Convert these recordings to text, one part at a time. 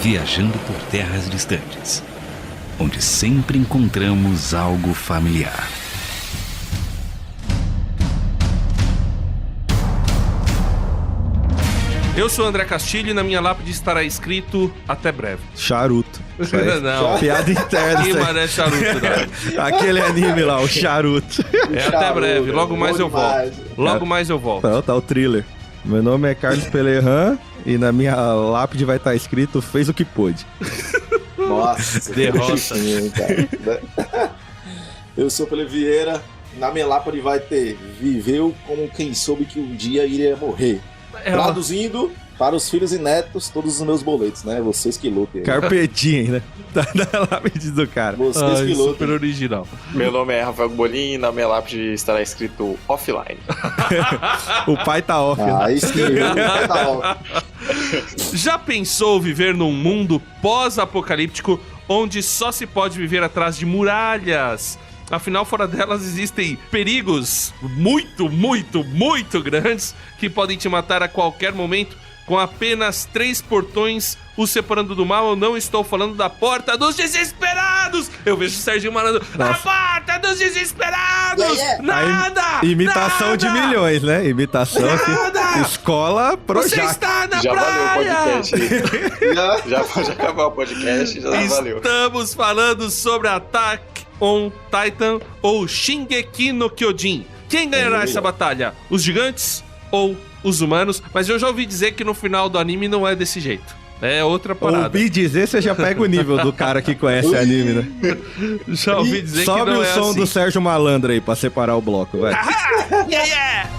viajando por terras distantes, onde sempre encontramos algo familiar. Eu sou o André Castilho e na minha lápide estará escrito até breve. Charuto. Não. Piada interna. Que mané charuto, não. Aquele anime lá, o Charuto. É até breve, logo mais eu volto. Logo mais eu volto. Não, tá o thriller. Meu nome é Carlos Pelerran e na minha lápide vai estar escrito fez o que pôde. Nossa, derrota. Eu sou Pele Vieira, na minha lápide vai ter viveu como quem soube que um dia iria morrer. Traduzindo para os filhos e netos todos os meus boletos, né? Vocês que lutem. Carpetinho, né? Tá na lápide do cara. Vocês que lutem. Super original. Meu nome é Rafael Bolin e na minha lápide estará escrito offline. O pai tá off. Né? Aí sim, o pai tá off. Já pensou viver num mundo pós-apocalíptico onde só se pode viver atrás de muralhas? Afinal, fora delas existem perigos muito, muito, muito grandes que podem te matar a qualquer momento com apenas 3 portões os separando do mal. Eu não estou falando da Porta dos Desesperados. Eu vejo o Serginho Malandro. A Porta dos Desesperados! Nada! Imitação nada. de milhões, né? Imitação. Nada. Escola Projac. Você está na Já praia! valeu o podcast. Já pode acabar o podcast, já valeu. Estamos falando sobre Attack on Titan ou Shingeki no Kyojin. Quem ganhará essa batalha? Os gigantes ou os humanos? Mas eu já ouvi dizer que no final do anime não é desse jeito. É outra parada. Ouvi dizer, você já pega o nível do cara que conhece anime, né? Já ouvi dizer que Sobe não o é som assim. do Sérgio Malandro aí pra separar o bloco, vai. Yeah, yeah!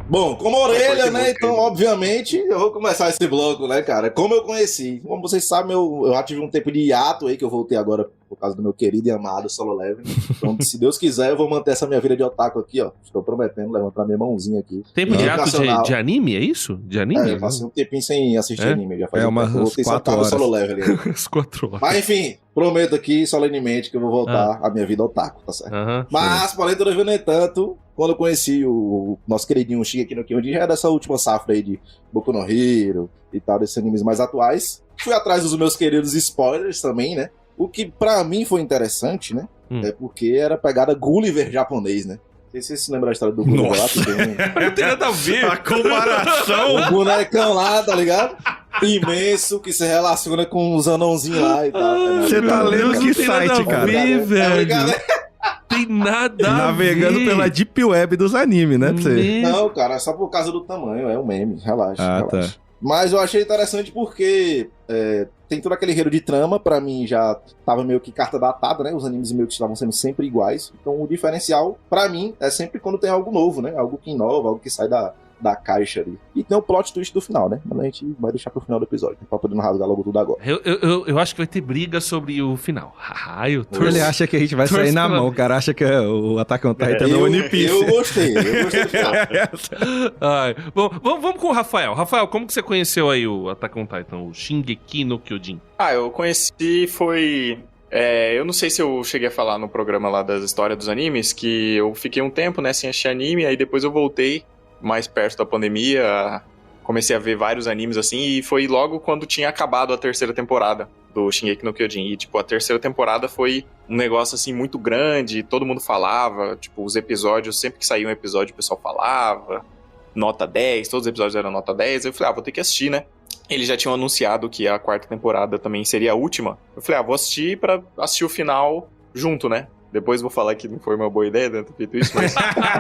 Bom, como orelha, né? Então, obviamente, eu vou começar esse bloco, né, cara? Como eu conheci. Como vocês sabem, eu já tive um tempo de hiato aí, que eu voltei agora por causa do meu querido e amado Solo Leveling. Então, se Deus quiser, eu vou manter essa minha vida de otaku aqui, ó. Estou prometendo levantar minha mãozinha aqui. Tempo de ato Educacional. de anime, é isso? De anime? Eu passei um tempinho sem assistir É? anime. Já faz É, um tempo. Eu umas voltei só por 4 causa do horas. Solo Leveling. As 4 horas. Mas, enfim, prometo aqui solenemente que eu vou voltar à minha vida otaku, tá certo? Aham. Mas, porém, todavia, no entanto, quando eu conheci o nosso queridinho Shingeki no Kyojin, já é dessa última safra aí de Boku no Hero e tal, desses animes mais atuais. Fui atrás dos meus queridos spoilers também, né? O que pra mim foi interessante, né? É porque era pegada Gulliver japonês, né? Não sei se você se lembra da história do Gulliver lá, que tem Não tem nada a ver. A comparação. um bonecão lá, tá ligado? Imenso, que se relaciona com os anãozinhos lá e tal. Você tá lendo Deus, que não tem nada site, a cara? ver, velho. Obrigado, né? Tem nada a Navegando ver. pela Deep Web dos animes, né? Pra você. Não, cara, é só por causa do tamanho, é um meme, relaxa. Ah, relaxa. tá. Mas eu achei interessante porque tem todo aquele enredo de trama, pra mim já tava meio que carta datada, né? Os animes meio que estavam sendo sempre iguais. Então o diferencial, pra mim, é sempre quando tem algo novo, né? Algo que inova, algo que sai da caixa ali. E tem o plot twist do final, né? Mas a gente vai deixar pro final do episódio, pra poder não rasgar logo tudo agora. Eu acho que vai ter briga sobre o final. Eu torço. Ele acha que a gente vai sair torço na pela- mão, o cara acha que o Attack on Titan é o One Piece. Eu gostei do final. Ai, bom, vamos com o Rafael. Rafael, como que você conheceu aí o Attack on Titan, o Shingeki no Kyojin? Eu conheci foi... eu não sei se eu cheguei a falar no programa lá das histórias dos animes, que eu fiquei um tempo, né, sem assistir anime, aí depois eu voltei mais perto da pandemia, comecei a ver vários animes assim, e foi logo quando tinha acabado a 3ª temporada do Shingeki no Kyojin. E, tipo, a 3ª temporada foi um negócio, assim, muito grande, todo mundo falava, tipo, os episódios, sempre que saía um episódio o pessoal falava, nota 10, todos os episódios eram nota 10, eu falei, vou ter que assistir, né? Eles já tinham anunciado que a 4ª temporada também seria a última. Eu falei, vou assistir pra assistir o final junto, né? Depois vou falar que não foi uma boa ideia, né, ter feito isso, mas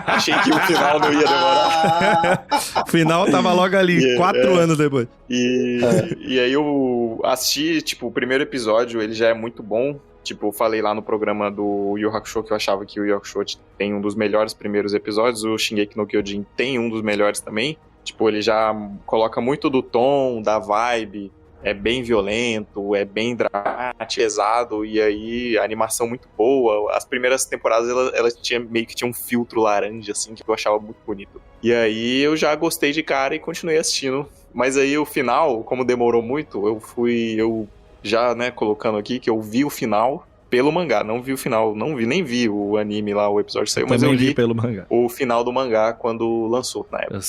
achei que o final não ia demorar. O final tava logo ali, 4 anos depois. E aí eu assisti, tipo, o primeiro episódio, ele já é muito bom. Tipo, eu falei lá no programa do Yu Hakusho que eu achava que o Yu Hakusho tem um dos melhores primeiros episódios, o Shingeki no Kyojin tem um dos melhores também. Tipo, ele já coloca muito do tom, da vibe, é bem violento, é bem dramático, pesado, e aí a animação muito boa. As primeiras temporadas, elas meio que tinha um filtro laranja, assim, que eu achava muito bonito. E aí eu já gostei de cara e continuei assistindo. Mas aí o final, como demorou muito, eu já, né, colocando aqui, que eu vi o final, pelo mangá, não vi o final, nem vi o anime lá, o episódio saiu, mas eu li pelo mangá. o final do mangá quando lançou, na época.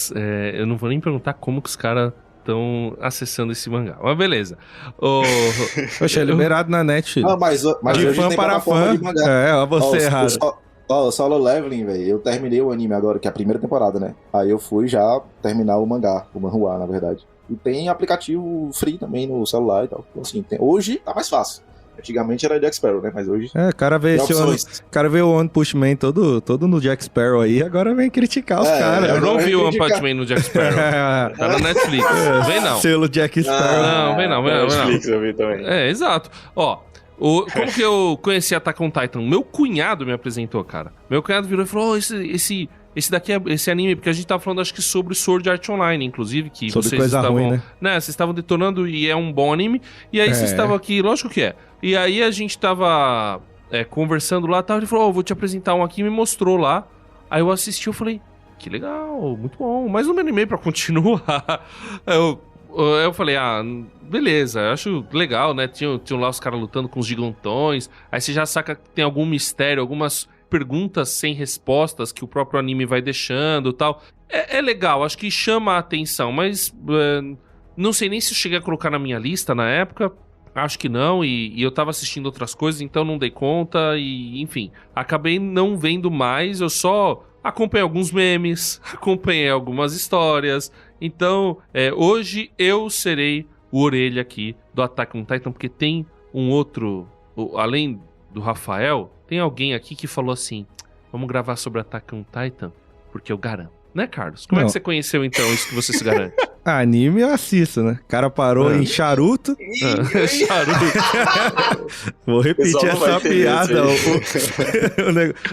Eu não vou nem perguntar como que os caras estão acessando esse mangá, mas beleza. Poxa, é liberado na net. Mas de hoje fã tem para plataforma fã. de mangá. Ó, você errado. O Solo Leveling, velho, eu terminei o anime agora, que é a primeira temporada, né? Aí eu fui já terminar o mangá, o manhwa, na verdade. E tem aplicativo free também no celular e tal. Então, assim, hoje tá mais fácil. Antigamente era Jack Sparrow, né? Mas hoje... O cara vê o One Punch Man todo no Jack Sparrow aí, agora vem criticar os caras. Eu não vi o One Punch Man no Jack Sparrow. Tá na Netflix. Vem não. Selo Jack Sparrow. Não, vem não. Netflix eu vi também. Exato. Ó, como que eu conheci Attack on Titan? Meu cunhado me apresentou, cara. Meu cunhado virou e falou, esse daqui é esse anime, porque a gente tava falando, acho que sobre Sword Art Online, inclusive, que sobre vocês coisa estavam... ruim, né? Vocês estavam detonando e é um bom anime. E aí vocês estavam aqui, lógico que é. E aí a gente tava conversando lá, ele falou, vou te apresentar um aqui, me mostrou lá. Aí eu assisti, eu falei, que legal, muito bom, mas não me animei pra continuar. Eu falei, beleza, eu acho legal, né? Tinham lá os caras lutando com os gigantões. Aí você já saca que tem algum mistério, algumas perguntas sem respostas que o próprio anime vai deixando e tal. É legal, acho que chama a atenção, mas não sei nem se eu cheguei a colocar na minha lista na época. Acho que não, e eu tava assistindo outras coisas, então não dei conta, e enfim. Acabei não vendo mais, eu só acompanhei alguns memes, acompanhei algumas histórias. Então, hoje eu serei o orelha aqui do Attack on Titan, porque tem um outro, além do Rafael, tem alguém aqui que falou assim, vamos gravar sobre Attack on Titan, porque eu garanto. Né, Carlos? Como é que você conheceu, então, isso que você se garante? Anime eu assisto, né? O cara parou em charuto. Vou repetir essa piada.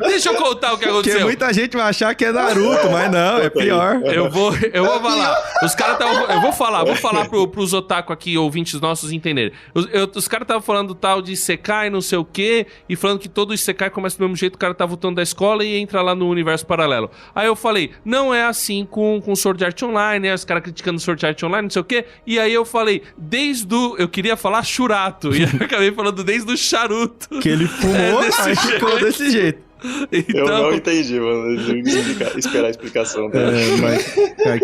Deixa eu contar o que aconteceu. Porque muita gente vai achar que é Naruto, mas não, é pior. Eu vou falar. Os caras eu vou falar pros otaku aqui, ouvintes nossos, entenderem. Os caras estavam falando tal de Isekai, não sei o quê, e falando que todo Isekai começa do mesmo jeito, o cara tá voltando da escola e entra lá no universo paralelo. Aí eu falei, não é assim com Sword Art Online, né? Os caras criticando Sword Art Online, não sei o quê. E aí eu falei, eu queria falar Churato, e eu acabei falando desde o charuto. Que ele fumou, aí ficou desse jeito. Então... Eu não entendi, mano. Eu não esperar a explicação. Tá? Mas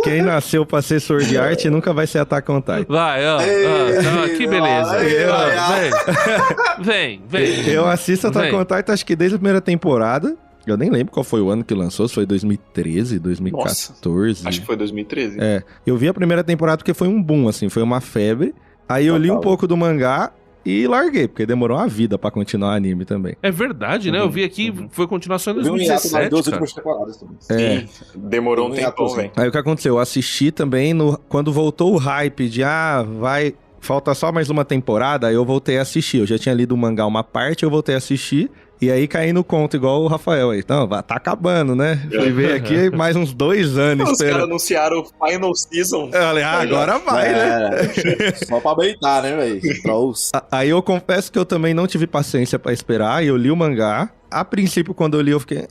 quem nasceu pra ser Sword Art nunca vai ser Attack on Titan. Vai, que beleza. Vem. Eu assisto Attack on Titan acho que desde a primeira temporada. Eu nem lembro qual foi o ano que lançou, se foi 2013, 2014. Nossa, acho que foi 2013. Eu vi a primeira temporada porque foi um boom, assim, foi uma febre. Aí eu li um pouco do mangá e larguei, porque demorou uma vida pra continuar o anime também. É verdade, né? Eu vi aqui, foi continuação em 2017, nas duas últimas temporadas também. Sim, demorou um tempão, velho. Aí o que aconteceu? Eu assisti também, quando voltou o hype de, falta só mais uma temporada, aí eu voltei a assistir. Eu já tinha lido o mangá uma parte, eu voltei a assistir. E aí caí no conto, igual o Rafael aí. Então, tá acabando, né? Fui ver aqui mais uns 2 anos. Os caras anunciaram o Final Season. Eu falei, agora vai, né? Só pra beitar, né, velho? Aí eu confesso que eu também não tive paciência pra esperar, e eu li o mangá. A princípio, quando eu li, eu fiquei...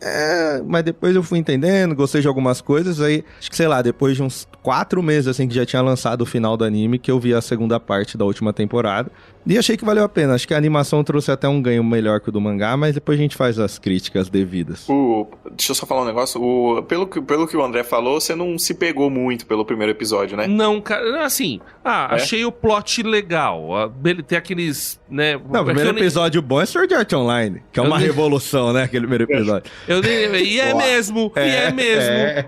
mas depois eu fui entendendo, gostei de algumas coisas. Aí, acho que, sei lá, depois de uns 4 meses, assim, que já tinha lançado o final do anime, que eu vi a segunda parte da última temporada. E achei que valeu a pena. Acho que a animação trouxe até um ganho melhor que o do mangá, mas depois a gente faz as críticas devidas. Deixa eu só falar um negócio. Pelo que o André falou, você não se pegou muito pelo primeiro episódio, né? Não, cara, assim... achei o plot legal. Tem aqueles, né... Não, o primeiro episódio bom é Sword Art Online, que é uma revolução, né? Aquele primeiro episódio. Mesmo.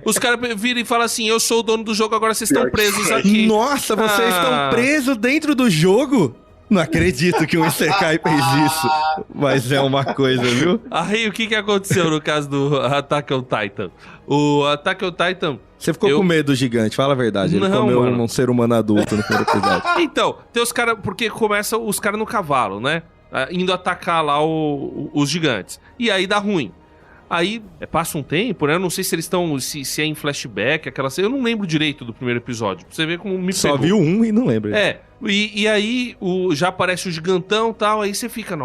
Os caras viram e falam assim, eu sou o dono do jogo, agora vocês estão presos aqui. Nossa, vocês estão presos dentro do jogo? Não acredito que um Isekai fez isso. Mas é uma coisa, viu? Aí, o que aconteceu no caso do Attack on Titan? O Attack on Titan... Você ficou com medo do gigante, fala a verdade. Ele comeu um ser humano adulto no primeiro episódio. Então, tem os caras... Porque começam os caras no cavalo, né? Indo atacar lá os gigantes. E aí dá ruim. Aí passa um tempo, né? Eu não sei se eles estão... Se é em flashback, aquela... Eu não lembro direito do primeiro episódio. Pra você ver como me pegou. Só viu um e não lembra. E aí já aparece o gigantão e tal, aí você fica,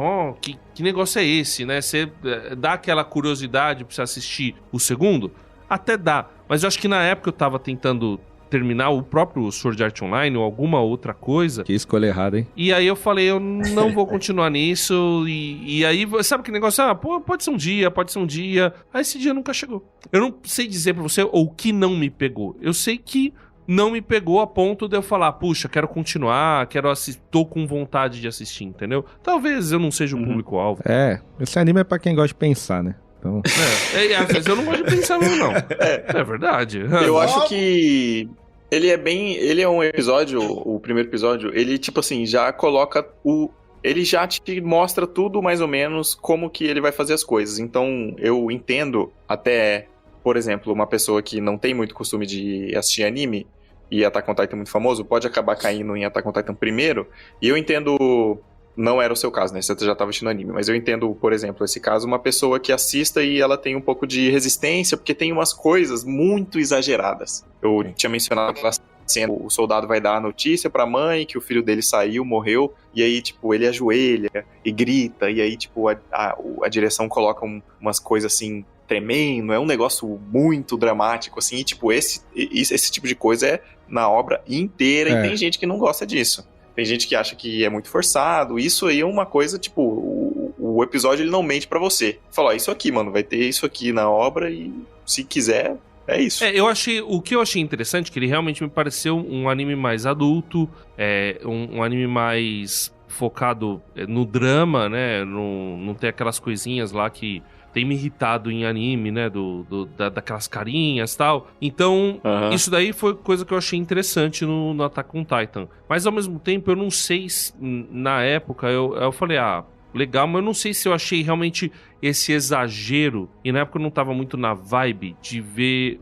que negócio é esse, né? Você dá aquela curiosidade pra você assistir o segundo? Até dá, mas eu acho que na época eu tava tentando terminar o próprio Sword Art Online ou alguma outra coisa. Que escolha errada, hein? E aí eu falei, eu não vou continuar nisso. E aí, sabe que negócio? Pode ser um dia. Aí esse dia nunca chegou. Eu não sei dizer pra você o que não me pegou. Eu sei que não me pegou a ponto de eu falar, puxa, quero continuar, tô com vontade de assistir, entendeu? Talvez eu não seja o público-alvo. Esse anime é pra quem gosta de pensar, né? Então... às vezes eu não gosto de pensar mesmo, não. É verdade. Eu acho que ele é um episódio, o primeiro episódio, ele tipo assim, já coloca ele já te mostra tudo mais ou menos como que ele vai fazer as coisas. Então eu entendo até, por exemplo, uma pessoa que não tem muito costume de assistir anime, e Attack on Titan é muito famoso, pode acabar caindo em Attack on Titan primeiro, e eu entendo, não era o seu caso, né, você já estava assistindo anime, mas eu entendo, por exemplo, esse caso, uma pessoa que assista e ela tem um pouco de resistência, porque tem umas coisas muito exageradas. Eu tinha mencionado aquela cena, o soldado vai dar a notícia pra mãe que o filho dele saiu, morreu, e aí, tipo, ele ajoelha e grita, e aí, tipo, a direção coloca umas coisas assim, tremendo, é um negócio muito dramático, assim, e tipo, esse tipo de coisa é na obra inteira, e tem gente que não gosta disso. Tem gente que acha que é muito forçado, isso aí é uma coisa, tipo, o episódio ele não mente pra você. Fala, isso aqui, mano, vai ter isso aqui na obra, e se quiser, é isso. O que eu achei interessante, que ele realmente me pareceu um anime mais adulto, um anime mais focado no drama, né, não tem aquelas coisinhas lá que tem me irritado em anime, né, daquelas carinhas e tal. Então, isso daí foi coisa que eu achei interessante no Attack on Titan. Mas, ao mesmo tempo, eu não sei se, na época, eu falei, legal, mas eu não sei se eu achei realmente esse exagero, e na época eu não tava muito na vibe de ver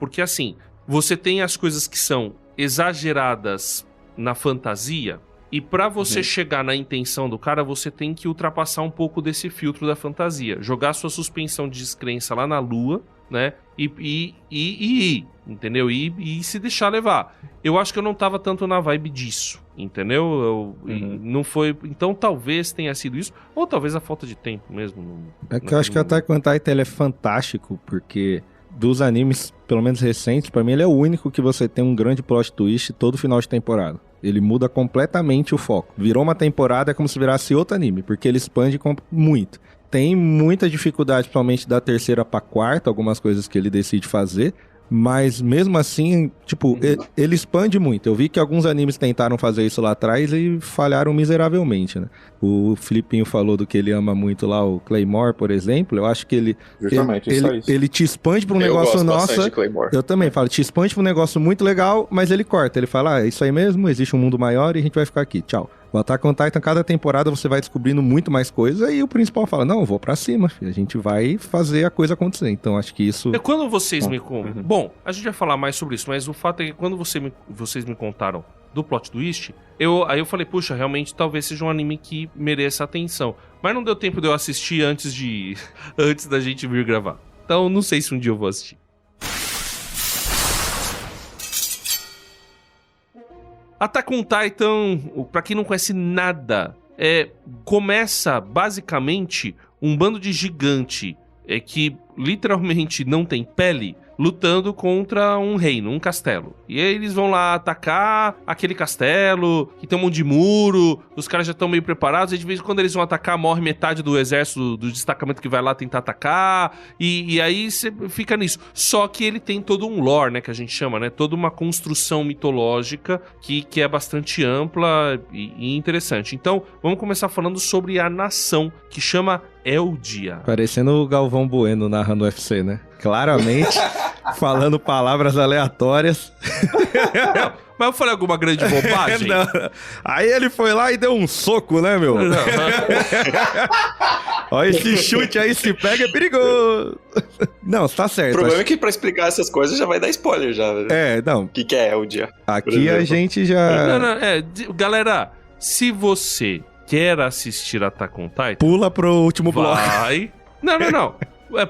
porque, assim, você tem as coisas que são exageradas na fantasia, e pra você chegar na intenção do cara, você tem que ultrapassar um pouco desse filtro da fantasia. Jogar sua suspensão de descrença lá na lua, né? E ir, entendeu? E se deixar levar. Eu acho que eu não tava tanto na vibe disso, entendeu? Não foi... Então talvez tenha sido isso, ou talvez a falta de tempo mesmo. Eu acho que o Attack on Titan ele é fantástico, porque dos animes, pelo menos recentes, pra mim ele é o único que você tem um grande plot twist todo final de temporada. Ele muda completamente o foco. Virou uma temporada, é como se virasse outro anime, porque ele expande muito. Tem muita dificuldade, principalmente da terceira pra quarta, algumas coisas que ele decide fazer, mas mesmo assim, tipo, ele expande muito. Eu vi que alguns animes tentaram fazer isso lá atrás e falharam miseravelmente, né? O Filipinho falou do que ele ama muito lá, o Claymore, por exemplo. Eu acho que ele te expande pra um negócio nosso. Eu também falo, te expande pra um negócio muito legal, mas ele corta. Ele fala, é isso aí mesmo, existe um mundo maior e a gente vai ficar aqui, tchau. O Attack on Titan, cada temporada você vai descobrindo muito mais coisa e o principal fala, não, vou pra cima, filho. A gente vai fazer a coisa acontecer. Então acho que isso... Quando vocês me contam... Bom, a gente vai falar mais sobre isso, mas o fato é que quando vocês me contaram do plot twist, aí eu falei, puxa, realmente talvez seja um anime que mereça atenção. Mas não deu tempo de eu assistir antes da gente vir gravar. Então não sei se um dia eu vou assistir. Attack on Titan, pra quem não conhece nada, começa basicamente um bando de gigante que literalmente não tem pele, lutando contra um reino, um castelo. E aí eles vão lá atacar aquele castelo, que tem um monte de muro, os caras já estão meio preparados, e de vez em quando eles vão atacar, morre metade do exército, do destacamento que vai lá tentar atacar, e aí você fica nisso. Só que ele tem todo um lore, né, que a gente chama, né, toda uma construção mitológica que é bastante ampla e interessante. Então, vamos começar falando sobre a nação, que chama Eldia. Parecendo o Galvão Bueno narrando o UFC, né? Claramente, falando palavras aleatórias. Não, mas eu falei alguma grande bobagem? Não. Aí ele foi lá e deu um soco, né, meu? Ó, esse chute aí, se pega, é perigoso. Não, tá certo. O problema é que pra explicar essas coisas já vai dar spoiler já. Não. O que é Eldia? Aqui a gente já... Não, galera, se você quer assistir Attack on Titan... Pula pro último bloco. Vai... Não.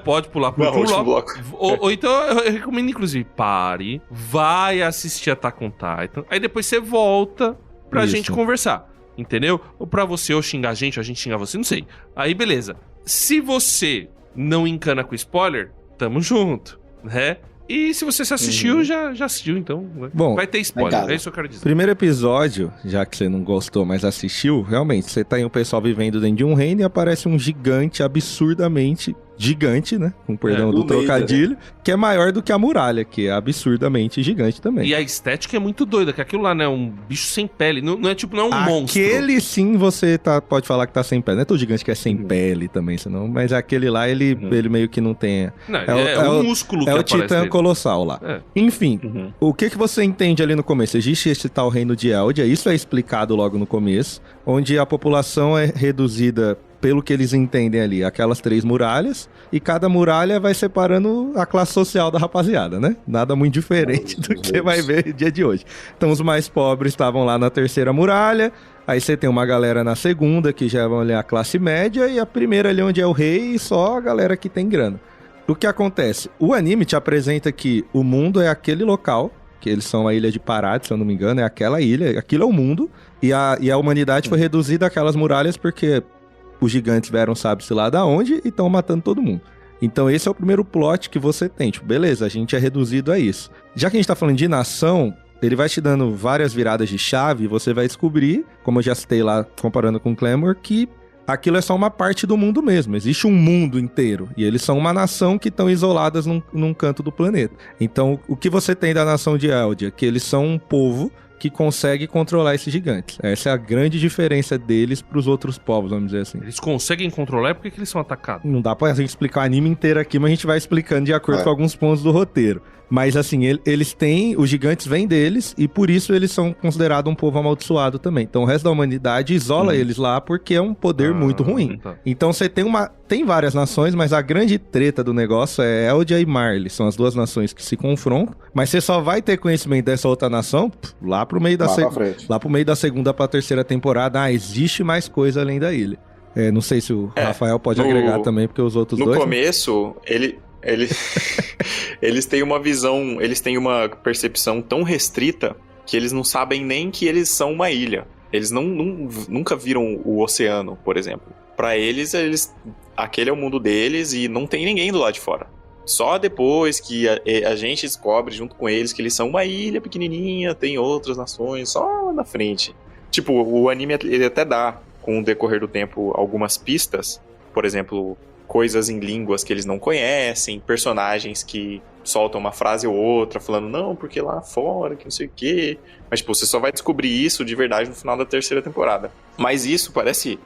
Pode pular pro último bloco. Ou então eu recomendo, inclusive, pare, vai assistir Attack on Titan, aí depois você volta pra gente conversar, entendeu? Ou pra você ou xingar a gente xingar você, não sei. Aí beleza. Se você não encana com spoiler, tamo junto, né? E se você se assistiu, já assistiu, então. Bom, vai ter spoiler, legal. é isso que eu quero dizer. Primeiro episódio, já que você não gostou, mas assistiu, realmente, você tá aí um pessoal vivendo dentro de um reino e aparece um gigante absurdamente gigante, né? Com perdão do do meio, trocadilho, que é maior do que a muralha, que é absurdamente gigante também. E a estética é muito doida, que aquilo lá, né? Um bicho sem pele. Não é tipo, não é um monstro. Aquele sim você pode falar que tá sem pele. Não é tão gigante que é sem pele também, senão, mas aquele lá, ele meio que não tem. Não, é um músculo que É o aparece titã nele. colossal lá. É. Enfim, o que você entende ali no começo? Existe esse tal reino de Eldia, isso é explicado logo no começo, onde a população é reduzida, pelo que eles entendem ali, aquelas 3 muralhas, e cada muralha vai separando a classe social da rapaziada, né? Nada muito diferente do que você vai ver no dia de hoje. Então os mais pobres estavam lá na 3ª muralha, aí você tem uma galera na 2ª, que já vão ali a classe média, e a primeira ali onde é o rei, e só a galera que tem grana. O que acontece? O anime te apresenta que o mundo é aquele local, que eles são a ilha de Parad, se eu não me engano, é aquela ilha, aquilo é o mundo, e a humanidade foi reduzida àquelas muralhas porque os gigantes vieram sabe-se lá da onde e estão matando todo mundo. Então esse é o primeiro plot que você tem, tipo, beleza, a gente é reduzido a isso. Já que a gente tá falando de nação, ele vai te dando várias viradas de chave e você vai descobrir, como eu já citei lá comparando com Clamor, que aquilo é só uma parte do mundo mesmo. Existe um mundo inteiro. E eles são uma nação que estão isoladas num canto do planeta. Então, o que você tem da nação de Eldia? Que eles são um povo que consegue controlar esses gigantes. Essa é a grande diferença deles pros outros povos, vamos dizer assim. Eles conseguem controlar, por que eles são atacados? Não dá pra gente explicar o anime inteiro aqui, mas a gente vai explicando de acordo com alguns pontos do roteiro. Mas assim, eles têm, os gigantes vêm deles e por isso eles são considerados um povo amaldiçoado também. Então o resto da humanidade isola eles lá porque é um poder muito ruim. Tá. Então você tem várias nações, mas a grande treta do negócio é Eldia e Marley. São as duas nações que se confrontam, mas você só vai ter conhecimento dessa outra nação lá pro meio da lá pro meio da 2ª pra 3ª temporada. Existe mais coisa além da ilha. Não sei se o Rafael pode agregar também, porque os outros dois... No começo, eles têm uma visão, eles têm uma percepção tão restrita que eles não sabem nem que eles são uma ilha. Eles nunca viram o oceano, por exemplo. Pra eles, aquele é o mundo deles e não tem ninguém do lado de fora. Só depois que a gente descobre junto com eles que eles são uma ilha pequenininha, tem outras nações só lá na frente. Tipo, o anime ele até dá, com o decorrer do tempo, algumas pistas. Por exemplo, coisas em línguas que eles não conhecem, personagens que soltam uma frase ou outra, falando, não, porque lá fora, que não sei o quê. Mas, tipo, você só vai descobrir isso de verdade no final da 3ª temporada. Mas isso parece,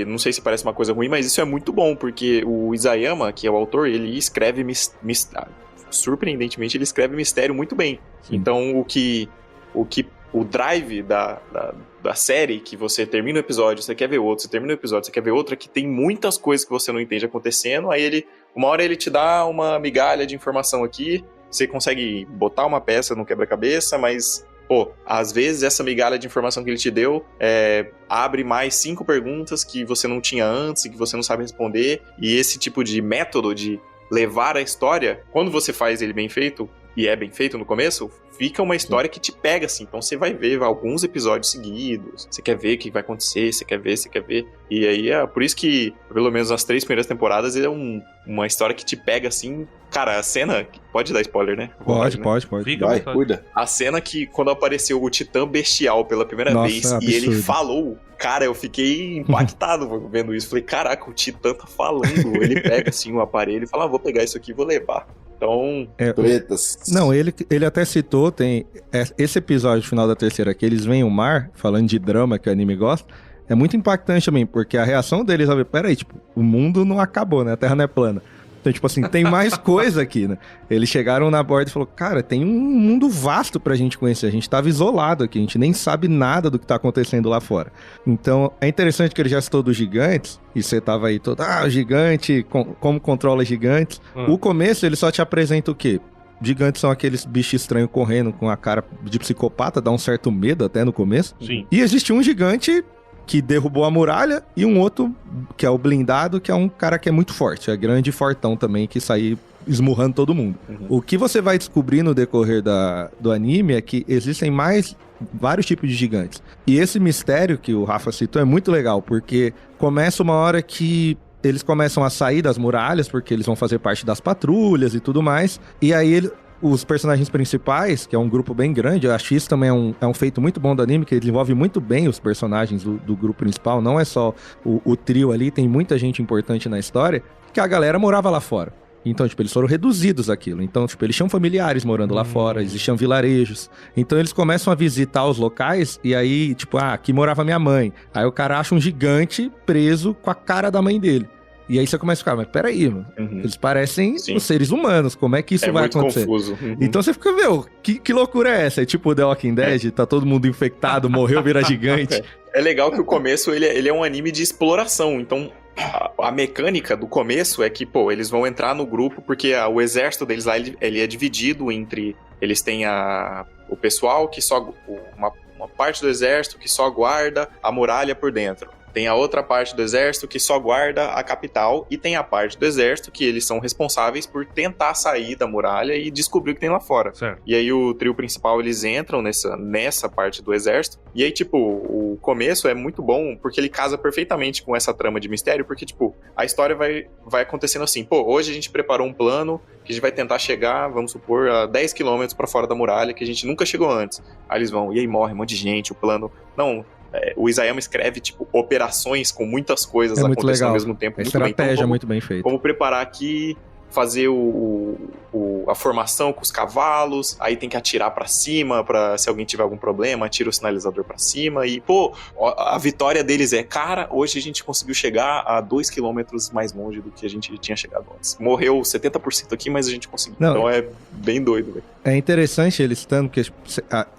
não sei se parece uma coisa ruim, mas isso é muito bom, porque o Isayama, que é o autor, ele escreve surpreendentemente, ele escreve mistério muito bem. Sim. Então, o drive da série, que você termina o episódio, você quer ver outro, você termina o episódio, você quer ver outro, é que tem muitas coisas que você não entende acontecendo, aí uma hora ele te dá uma migalha de informação aqui, você consegue botar uma peça no quebra-cabeça, mas, às vezes essa migalha de informação que ele te deu abre mais 5 perguntas que você não tinha antes e que você não sabe responder, e esse tipo de método de levar a história, quando você faz ele bem feito, e é bem feito no começo, fica uma história que te pega, assim. Então você vai ver alguns episódios seguidos, você quer ver o que vai acontecer, você quer ver. E aí é por isso que, pelo menos as 3 primeiras temporadas, é uma história que te pega, assim. Cara, a cena... Pode dar spoiler, né? Pode. Vai, cuida. A cena que, quando apareceu o Titã Bestial pela primeira vez, e ele falou... Cara, eu fiquei impactado vendo isso. Falei, caraca, o Titã tá falando. Ele pega, assim, o aparelho e fala, vou pegar isso aqui e vou levar. Então... Não, ele até citou, tem esse episódio final da 3ª, que eles veem o mar, falando de drama que o anime gosta, é muito impactante também, porque a reação deles é, peraí, tipo, o mundo não acabou, né? A Terra não é plana. Então, tipo assim, tem mais coisa aqui, né? Eles chegaram na borda e falaram, cara, tem um mundo vasto pra gente conhecer. A gente tava isolado aqui, a gente nem sabe nada do que tá acontecendo lá fora. Então, é interessante que ele já citou dos gigantes, e você tava aí todo, o gigante, como controla gigantes. O começo, ele só te apresenta o quê? Gigantes são aqueles bichos estranhos correndo com a cara de psicopata, dá um certo medo até no começo. Sim. E existe um gigante que derrubou a muralha, e um outro, que é o blindado, que é um cara que é muito forte, é grande e fortão também, que sai esmurrando todo mundo. O que você vai descobrir no decorrer do anime é que existem vários tipos de gigantes. E esse mistério que o Rafa citou é muito legal, porque começa uma hora que eles começam a sair das muralhas, porque eles vão fazer parte das patrulhas e tudo mais. E aí os personagens principais, que é um grupo bem grande, eu acho que isso também é um feito muito bom do anime, que ele desenvolve muito bem os personagens do grupo principal, não é só o trio ali, tem muita gente importante na história, que a galera morava lá fora. Então, tipo, eles foram reduzidos àquilo. Então, tipo, eles tinham familiares morando lá fora, existiam vilarejos. Então, eles começam a visitar os locais e aí, tipo, aqui morava minha mãe. Aí o cara acha um gigante preso com a cara da mãe dele. E aí você começa a ficar, mas peraí, mano, eles parecem os seres humanos, como é que isso vai acontecer? Confuso. Então você fica, meu, que loucura é essa? É tipo The Walking Dead, tá todo mundo infectado, morreu, vira gigante. É legal que o começo, ele é um anime de exploração, então a mecânica do começo é que, pô, eles vão entrar no grupo, porque o exército deles lá, ele é dividido entre, eles têm o pessoal que só, uma parte do exército que só guarda a muralha por dentro. Tem a outra parte do exército que só guarda a capital e tem a parte do exército que eles são responsáveis por tentar sair da muralha e descobrir o que tem lá fora. Certo. E aí o trio principal, eles entram nessa parte do exército. E aí, tipo, o começo é muito bom porque ele casa perfeitamente com essa trama de mistério, porque, tipo, a história vai acontecendo assim. Pô, hoje a gente preparou um plano que a gente vai tentar chegar, vamos supor, a 10 km pra fora da muralha, que a gente nunca chegou antes. Aí eles vão, e aí morre um monte de gente, o plano... Não... o Isayama escreve, tipo, operações com muitas coisas acontecendo ao mesmo tempo. A estratégia é muito bem feita. Como preparar aqui, fazer a formação com os cavalos, aí tem que atirar pra cima, se alguém tiver algum problema, atira o sinalizador pra cima e, pô, a vitória deles é, cara, hoje a gente conseguiu chegar a 2 km mais longe do que a gente tinha chegado antes. Morreu 70% aqui, mas a gente conseguiu. Não. Então é bem doido, velho. É interessante eles estando, porque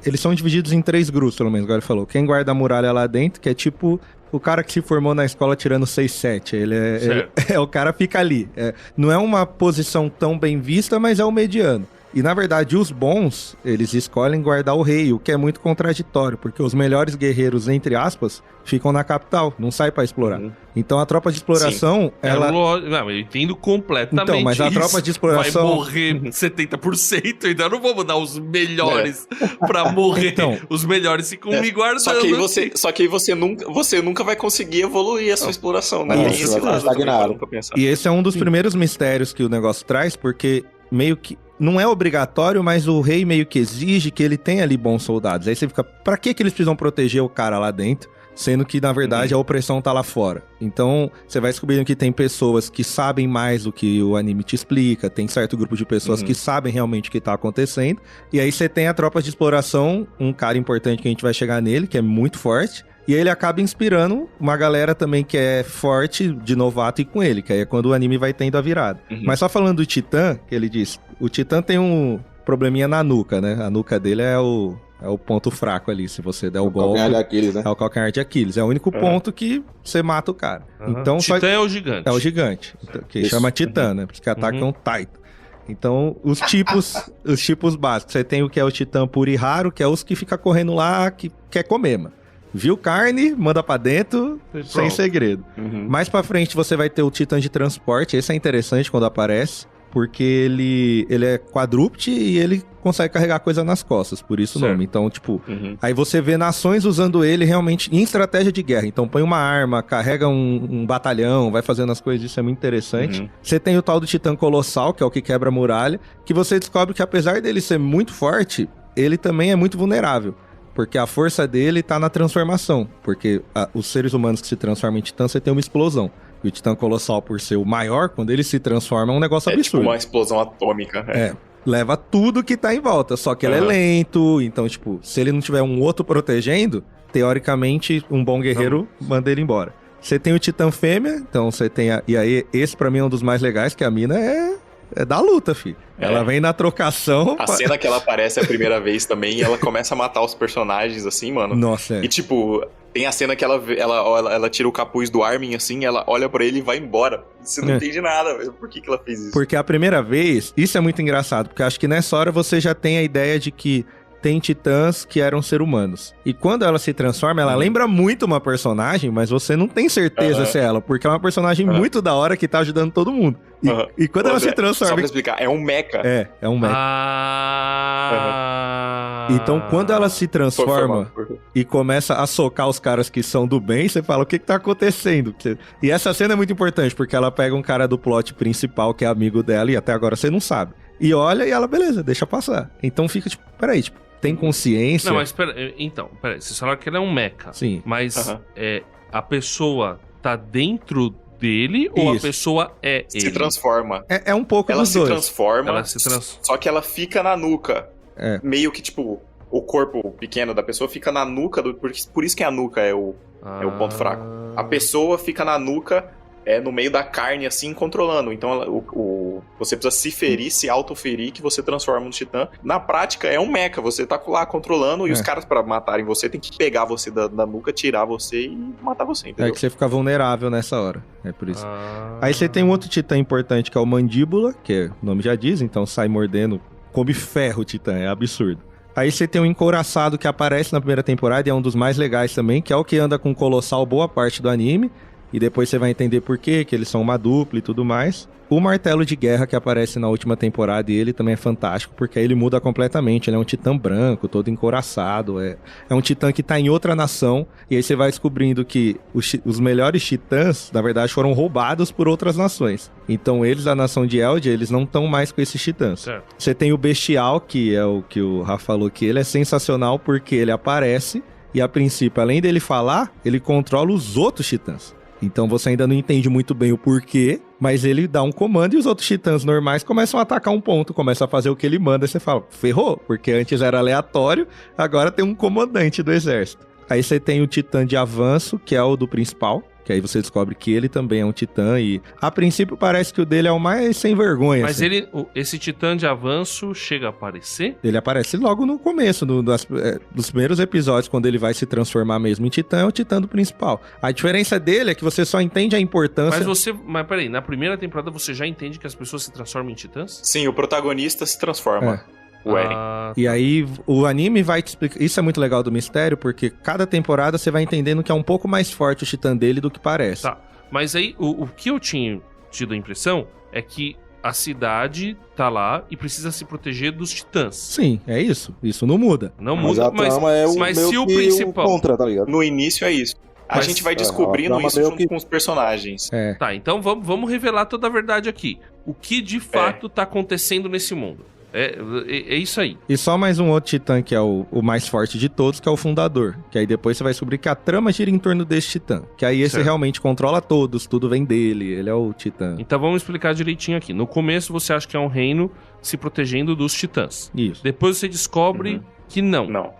eles são divididos em 3 grupos, pelo menos, agora ele falou. Quem guarda a muralha lá dentro, que é tipo o cara que se formou na escola tirando 6-7. Ele o cara fica ali. Não é uma posição tão bem vista, mas é o mediano. E, na verdade, os bons, eles escolhem guardar o rei, o que é muito contraditório, porque os melhores guerreiros, entre aspas, ficam na capital, não saem pra explorar. Então, a tropa de exploração, ela... Não, eu entendo completamente. Então, mas a tropa de exploração... Vai morrer 70%, então eu não vou mandar os melhores pra morrer. Então, os melhores ficam me guardando. Só que aí você nunca vai conseguir evoluir a sua exploração, né? Isso, esse lado estagnado. E esse é um dos primeiros mistérios que o negócio traz, porque meio que... Não é obrigatório, mas o rei meio que exige que ele tenha ali bons soldados. Aí você fica, pra que eles precisam proteger o cara lá dentro? Sendo que, na verdade, a opressão tá lá fora. Então, você vai descobrindo que tem pessoas que sabem mais do que o anime te explica. Tem certo grupo de pessoas que sabem realmente o que tá acontecendo. E aí você tem a tropa de exploração, um cara importante que a gente vai chegar nele, que é muito forte. E ele acaba inspirando uma galera também que é forte, de novato, e com ele, que aí é quando o anime vai tendo a virada. Mas só falando do Titã, que ele diz, o Titã tem um probleminha na nuca, né? A nuca dele é o ponto fraco ali, se você der o golpe. Calcanhar de Aquiles, né? É o calcanhar de Aquiles. É o único ponto que você mata o cara. Então, Titã é o gigante. É o gigante, que chama Titã, né? Porque atacam Titan. Então, os tipos básicos. Você tem o que é o Titã puro e raro, que é os que fica correndo lá, que quer comer, mano. Viu carne, manda pra dentro, sem segredo. Mais pra frente você vai ter o Titã de transporte. Esse é interessante quando aparece, porque ele é quadrúpede e ele consegue carregar coisa nas costas, por isso o nome. Então, tipo, aí você vê nações usando ele realmente em estratégia de guerra. Então põe uma arma, carrega um batalhão, vai fazendo as coisas, isso é muito interessante. Você tem o tal do Titã Colossal, que é o que quebra a muralha, que você descobre que apesar dele ser muito forte, ele também é muito vulnerável. Porque a força dele tá na transformação. Porque os seres humanos que se transformam em titã, você tem uma explosão. E o Titã Colossal, por ser o maior, quando ele se transforma, é um negócio absurdo. É tipo uma explosão atômica. Leva tudo que tá em volta. Só que ele é lento. Então, tipo, se ele não tiver um outro protegendo, teoricamente, um bom guerreiro manda ele embora. Você tem o Titã Fêmea. Então, você tem E aí, esse pra mim é um dos mais legais, que a mina é da luta, filho. Ela vem na trocação... A cena que ela aparece a primeira vez também, e ela começa a matar os personagens, assim, mano. Nossa, E, tipo, tem a cena que ela tira o capuz do Armin, assim, ela olha pra ele e vai embora. Você não entende nada, velho. Por que ela fez isso? Porque a primeira vez... Isso é muito engraçado, porque acho que nessa hora você já tem a ideia de que tem titãs que eram ser humanos. E quando ela se transforma, ela lembra muito uma personagem, mas você não tem certeza se é ela, porque é uma personagem muito da hora que tá ajudando todo mundo. E quando ela se transforma... Só pra explicar, é um mecha. É um mecha. Então, quando ela se transforma e começa a socar os caras que são do bem, você fala, o que tá acontecendo? E essa cena é muito importante, porque ela pega um cara do plot principal, que é amigo dela, e até agora você não sabe. E olha, e ela, beleza, deixa passar. Então fica tipo, peraí, tipo, tem consciência... Não, mas peraí, vocês falaram que ele é um mecha. Sim. Mas a pessoa tá dentro dele ou a pessoa é ele? Se transforma. É um pouco ela dos dois. Ela se transforma, só que ela fica na nuca. É. Meio que, tipo, o corpo pequeno da pessoa fica na nuca, por isso que a nuca é o ponto fraco. A pessoa fica na nuca, no meio da carne, assim, controlando. Então, você precisa se ferir, se autoferir, que você transforma no titã. Na prática, é um mecha. Você tá lá controlando e os caras, pra matarem você, tem que pegar você da nuca, tirar você e matar você, entendeu? É que você fica vulnerável nessa hora. É por isso. Aí você tem um outro titã importante, que é o Mandíbula, que o nome já diz, então sai mordendo, come ferro o titã, é absurdo. Aí você tem o Encouraçado, que aparece na primeira temporada e é um dos mais legais também, que é o que anda com o Colossal boa parte do anime. E depois você vai entender por quê, que eles são uma dupla e tudo mais. O Martelo de Guerra, que aparece na última temporada, e ele também é fantástico, porque aí ele muda completamente. Ele é um titã branco, todo encouraçado. É um titã que tá em outra nação. E aí você vai descobrindo que os melhores titãs, na verdade, foram roubados por outras nações. Então eles, da nação de Eldia, eles não estão mais com esses titãs. Certo. Você tem o Bestial, que é o que o Rafa falou, que ele é sensacional porque ele aparece e, a princípio, além dele falar, ele controla os outros titãs. Então você ainda não entende muito bem o porquê, mas ele dá um comando e os outros titãs normais começam a atacar um ponto, começam a fazer o que ele manda e você fala, ferrou, porque antes era aleatório, agora tem um comandante do exército. Aí você tem o titã de avanço, que é o do principal, que aí você descobre que ele também é um titã e, a princípio, parece que o dele é o mais sem vergonha. Mas assim. Esse titã de avanço chega a aparecer? Ele aparece logo no começo, dos primeiros episódios, quando ele vai se transformar mesmo em titã, é o titã do principal. A diferença dele é que você só entende a importância... Mas peraí, na primeira temporada você já entende que as pessoas se transformam em titãs? Sim, o protagonista se transforma. O Eren. E aí, o anime vai te explicar... Isso é muito legal do mistério, porque cada temporada você vai entendendo que é um pouco mais forte o titã dele do que parece. Tá, mas aí, o que eu tinha tido a impressão é que a cidade tá lá e precisa se proteger dos titãs. Sim, é isso. Isso não muda. Não muda, mas se o principal... contra, tá ligado? No início é isso. A gente vai descobrindo isso junto com os personagens. Tá, então vamos revelar toda a verdade aqui. O que de fato tá acontecendo nesse mundo? É isso aí. E só mais um outro titã que é o mais forte de todos, que é o Fundador. Que aí depois você vai descobrir que a trama gira em torno desse titã. Que aí esse realmente controla todos, tudo vem dele, ele é o titã. Então vamos explicar direitinho aqui. No começo você acha que é um reino se protegendo dos titãs. Isso. Depois você descobre que não. Não.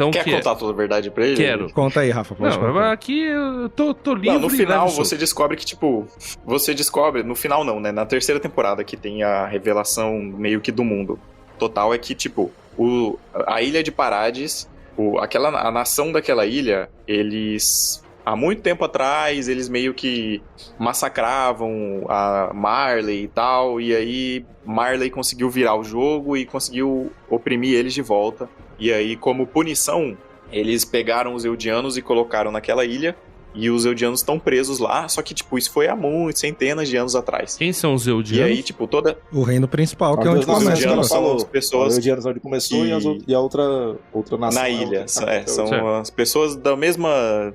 Então, quer contar toda a verdade pra ele? Quero. Conta aí, Rafa. Não, aqui eu tô livre. Não, no final você descobre que, tipo... Você descobre... No final não, né? Na terceira temporada que tem a revelação meio que do mundo total é que, tipo... A ilha de Parades... A nação daquela ilha, eles... Há muito tempo atrás, eles meio que massacravam a Marley e tal. E aí, Marley conseguiu virar o jogo e conseguiu oprimir eles de volta. E aí, como punição, eles pegaram os Eldianos e colocaram naquela ilha. E os Eldianos estão presos lá, só que, tipo, isso foi há centenas de anos atrás. Quem são os Eldianos? E aí, tipo, o reino principal, que é onde começa. Os Eldianos são as pessoas... Os Eldianos onde começou e a outra nação. Na ilha, são as pessoas da mesma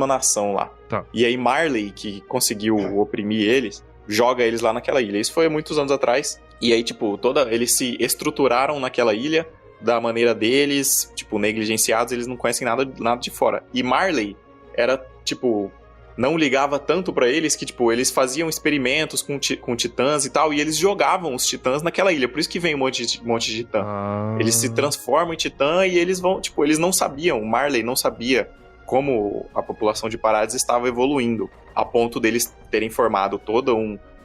nação lá. Tá. E aí Marley, que conseguiu oprimir eles, joga eles lá naquela ilha. Isso foi há muitos anos atrás. E aí, tipo, eles se estruturaram naquela ilha da maneira deles, tipo, negligenciados, eles não conhecem nada de fora. E Marley era, tipo, não ligava tanto pra eles que, tipo, eles faziam experimentos com titãs e tal, e eles jogavam os titãs naquela ilha. Por isso que vem um monte de titã. Eles se transformam em titã e eles vão, tipo, eles não sabiam, Marley não sabia como a população de Parades estava evoluindo, a ponto deles terem formado toda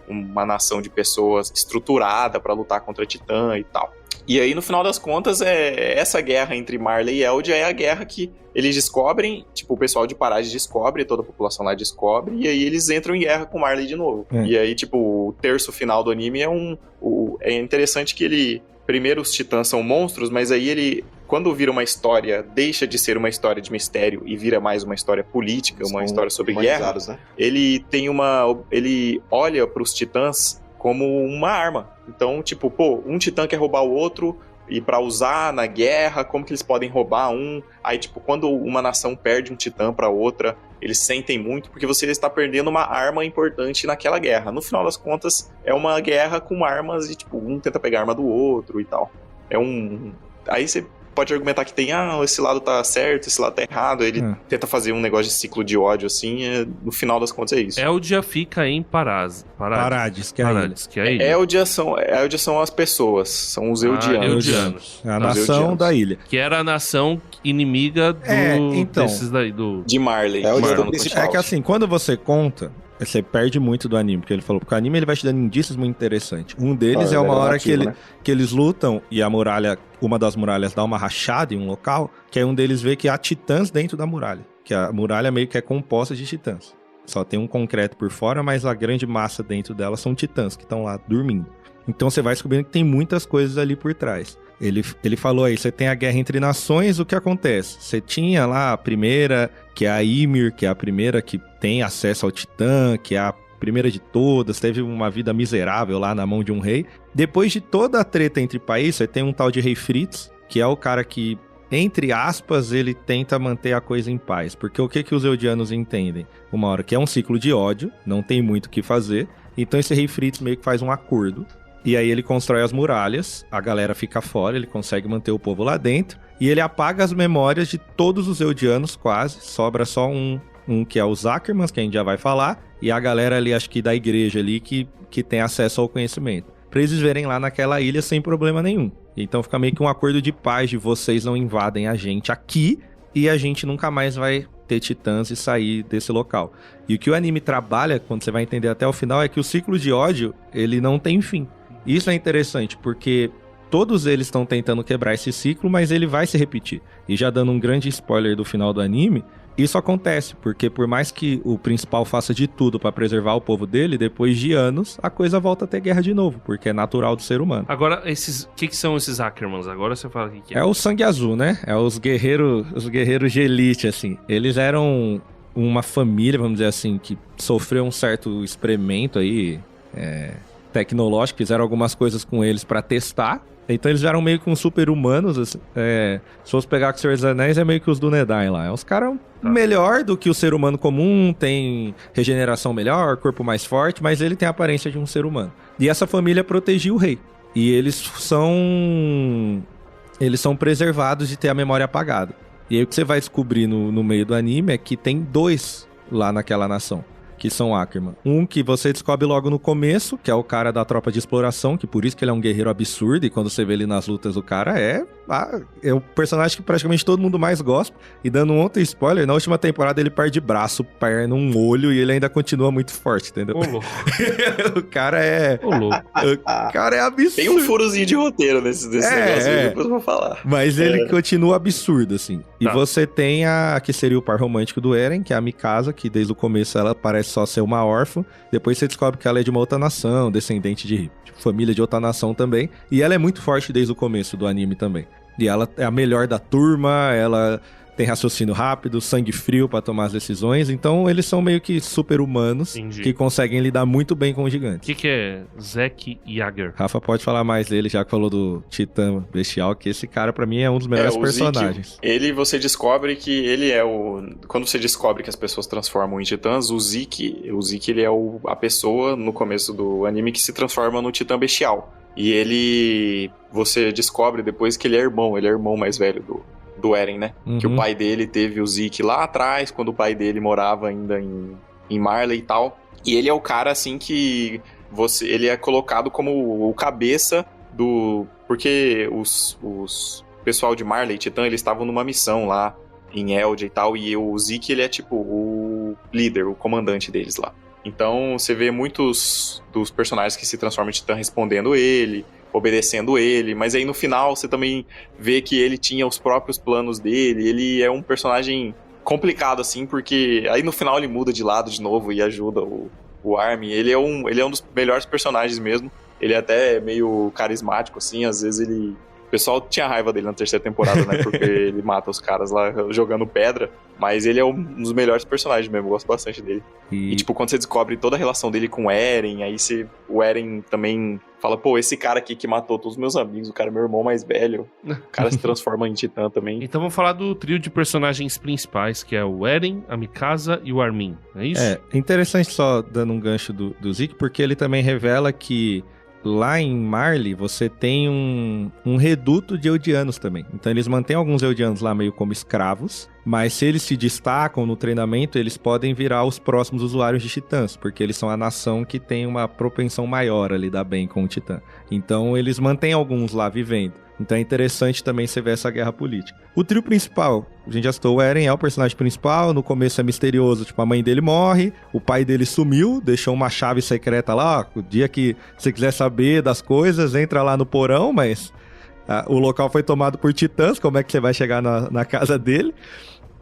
uma nação de pessoas estruturada pra lutar contra Titã e tal. E aí, no final das contas, essa guerra entre Marley e Eldia é a guerra que eles descobrem, tipo, o pessoal de Parades descobre, toda a população lá descobre, e aí eles entram em guerra com Marley de novo. E aí, tipo, o terço final do anime é interessante que ele... Primeiro os titãs são monstros, mas aí quando vira uma história, deixa de ser uma história de mistério e vira mais uma história política, uma história sobre guerra, né? ele olha pros titãs como uma arma. Então, tipo, um titã quer roubar o outro e pra usar na guerra, como que eles podem roubar um? Aí, tipo, quando uma nação perde um titã pra outra, eles sentem muito porque você está perdendo uma arma importante naquela guerra. No final das contas, é uma guerra com armas e, tipo, um tenta pegar a arma do outro e tal. Aí você pode argumentar que tem, esse lado tá certo, esse lado tá errado. Ele tenta fazer um negócio de ciclo de ódio, assim. No final das contas é isso. Eldia fica em Parades, que é a ilha. que é a ilha. Eldia são as pessoas, são os Eldianos. Eldianos. É a nação da ilha. Que era a nação inimiga desses daí, de Marley. É o Marley. principal. É que assim, quando você conta, você perde muito do anime, porque o anime ele vai te dando indícios muito interessantes. Um deles é uma hora que eles lutam e a muralha, uma das muralhas dá uma rachada em um local, que aí um deles vê que há titãs dentro da muralha. Que a muralha meio que é composta de titãs. Só tem um concreto por fora, mas a grande massa dentro dela são titãs que estão lá dormindo. Então você vai descobrindo que tem muitas coisas ali por trás. Ele falou aí, você tem a guerra entre nações, o que acontece? Você tinha lá a primeira, que é a Ymir, que é a primeira que tem acesso ao Titã, que é a primeira de todas, teve uma vida miserável lá na mão de um rei. Depois de toda a treta entre países, você tem um tal de Rei Fritz, que é o cara que, entre aspas, ele tenta manter a coisa em paz. Porque o que os Eldianos entendem? Uma hora que é um ciclo de ódio, não tem muito o que fazer, então esse Rei Fritz meio que faz um acordo. E aí ele constrói as muralhas, a galera fica fora, ele consegue manter o povo lá dentro. E ele apaga as memórias de todos os Eldianos, quase. Sobra só um que é os Ackermans, que a gente já vai falar. E a galera ali, acho que da igreja ali, que tem acesso ao conhecimento. Pra eles verem lá naquela ilha sem problema nenhum. Então fica meio que um acordo de paz, de vocês não invadem a gente aqui. E a gente nunca mais vai ter titãs e sair desse local. E o que o anime trabalha, quando você vai entender até o final, é que o ciclo de ódio, ele não tem fim. Isso é interessante, porque todos eles estão tentando quebrar esse ciclo, mas ele vai se repetir. E já dando um grande spoiler do final do anime, isso acontece, porque por mais que o principal faça de tudo para preservar o povo dele, depois de anos, a coisa volta a ter guerra de novo, porque é natural do ser humano. Agora, o que são esses Ackermans? Agora você fala o que é. É o sangue azul, né? É os guerreiros de elite, assim. Eles eram uma família, vamos dizer assim, que sofreu um certo experimento aí, tecnológico, fizeram algumas coisas com eles pra testar. Então eles eram meio que uns super-humanos, assim. Se fosse pegar com o Senhor dos Anéis, é meio que os Dúnedain lá. É uns caras melhor do que o ser humano comum, tem regeneração melhor, corpo mais forte, mas ele tem a aparência de um ser humano. E essa família protegia o rei. E eles são preservados de ter a memória apagada. E aí o que você vai descobrir no meio do anime é que tem 2 lá naquela nação, que são Ackerman. Um que você descobre logo no começo, que é o cara da tropa de exploração, que por isso que ele é um guerreiro absurdo, e quando você vê ele nas lutas, o cara é o personagem que praticamente todo mundo mais gosta. E dando um outro spoiler, na última temporada ele perde braço, perna, um olho, e ele ainda continua muito forte, entendeu? Ô, louco. O cara é... Ô, louco. O cara é absurdo. Tem um furozinho de roteiro desse negócio, depois eu vou falar. Mas ele continua absurdo, assim. E você tem a que seria o par romântico do Eren, que é a Mikasa, que desde o começo ela parece só ser uma órfã. Depois você descobre que ela é de uma outra nação, descendente de família de outra nação também. E ela é muito forte desde o começo do anime também. E ela é a melhor da turma, ela tem raciocínio rápido, sangue frio pra tomar as decisões. Então eles são meio que super-humanos que conseguem lidar muito bem com os gigantes. O que é Zack Yager? Rafa pode falar mais dele, já que falou do Titã Bestial, que esse cara pra mim é um dos melhores personagens. Zeke, você descobre que ele é quando você descobre que as pessoas transformam em titãs, o Zeke ele é a pessoa no começo do anime que se transforma no Titã Bestial. E você descobre depois que ele é irmão mais velho do Eren, né? Uhum. Que o pai dele teve o Zeke lá atrás, quando o pai dele morava ainda em Marley e tal. E ele é o cara, assim, que ele é colocado como o cabeça porque os pessoal de Marley, Titã, eles estavam numa missão lá em Eldia e tal, e o Zeke, ele é tipo o líder, o comandante deles lá. Então, você vê muitos dos personagens que se transformam em Titã respondendo ele, obedecendo ele, mas aí no final você também vê que ele tinha os próprios planos dele, ele é um personagem complicado, assim, porque aí no final ele muda de lado de novo e ajuda o Armin. Ele é um dos melhores personagens mesmo, ele é até meio carismático, assim, às vezes o pessoal tinha raiva dele na terceira temporada, né? Porque ele mata os caras lá jogando pedra. Mas ele é um dos melhores personagens mesmo, eu gosto bastante dele. E tipo, quando você descobre toda a relação dele com o Eren, aí o Eren também fala, pô, esse cara aqui que matou todos os meus amigos, o cara é meu irmão mais velho. O cara se transforma em titã também. Então vamos falar do trio de personagens principais, que é o Eren, a Mikasa e o Armin, é isso? É, interessante só dando um gancho do Zeke, porque ele também revela que lá em Marley você tem um reduto de Eldianos também. Então eles mantêm alguns Eldianos lá meio como escravos, mas se eles se destacam no treinamento, eles podem virar os próximos usuários de titãs, porque eles são a nação que tem uma propensão maior a lidar bem com o titã. Então eles mantêm alguns lá vivendo. Então é interessante também você ver essa guerra política. O trio principal, a gente já citou, o Eren é o personagem principal, no começo é misterioso, tipo, a mãe dele morre, o pai dele sumiu, deixou uma chave secreta lá, ó, o dia que você quiser saber das coisas, entra lá no porão, mas o local foi tomado por titãs, como é que você vai chegar na casa dele?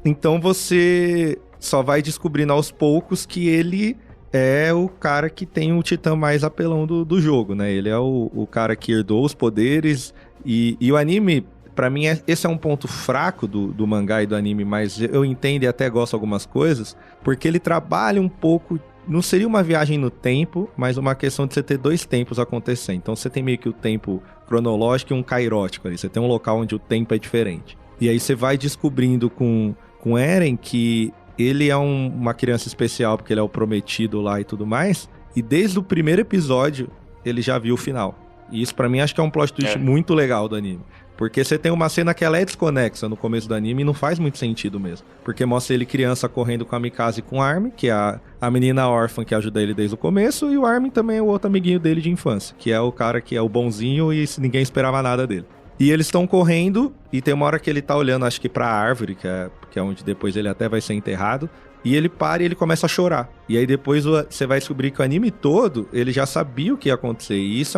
Então você só vai descobrindo aos poucos que ele é o cara que tem o titã mais apelão do jogo, né? Ele é o cara que herdou os poderes. E o anime, pra mim, esse é um ponto fraco do mangá e do anime, mas eu entendo e até gosto de algumas coisas, porque ele trabalha um pouco, não seria uma viagem no tempo, mas uma questão de você ter dois tempos acontecendo. Então você tem meio que o tempo cronológico e um kairótico ali, você tem um local onde o tempo é diferente. E aí você vai descobrindo com Eren que ele é uma criança especial, porque ele é o prometido lá e tudo mais, e desde o primeiro episódio ele já viu o final. E isso pra mim acho que é um plot twist muito legal do anime. Porque você tem uma cena que ela é desconexa no começo do anime e não faz muito sentido mesmo. Porque mostra ele criança correndo com a Mikasa e com o Armin, que é a menina órfã que ajuda ele desde o começo, e o Armin também é o outro amiguinho dele de infância, que é o cara que é o bonzinho e ninguém esperava nada dele. E eles estão correndo, e tem uma hora que ele tá olhando, acho que pra árvore, que é onde depois ele até vai ser enterrado, e ele para e ele começa a chorar. E aí depois você vai descobrir que o anime todo, ele já sabia o que ia acontecer. E isso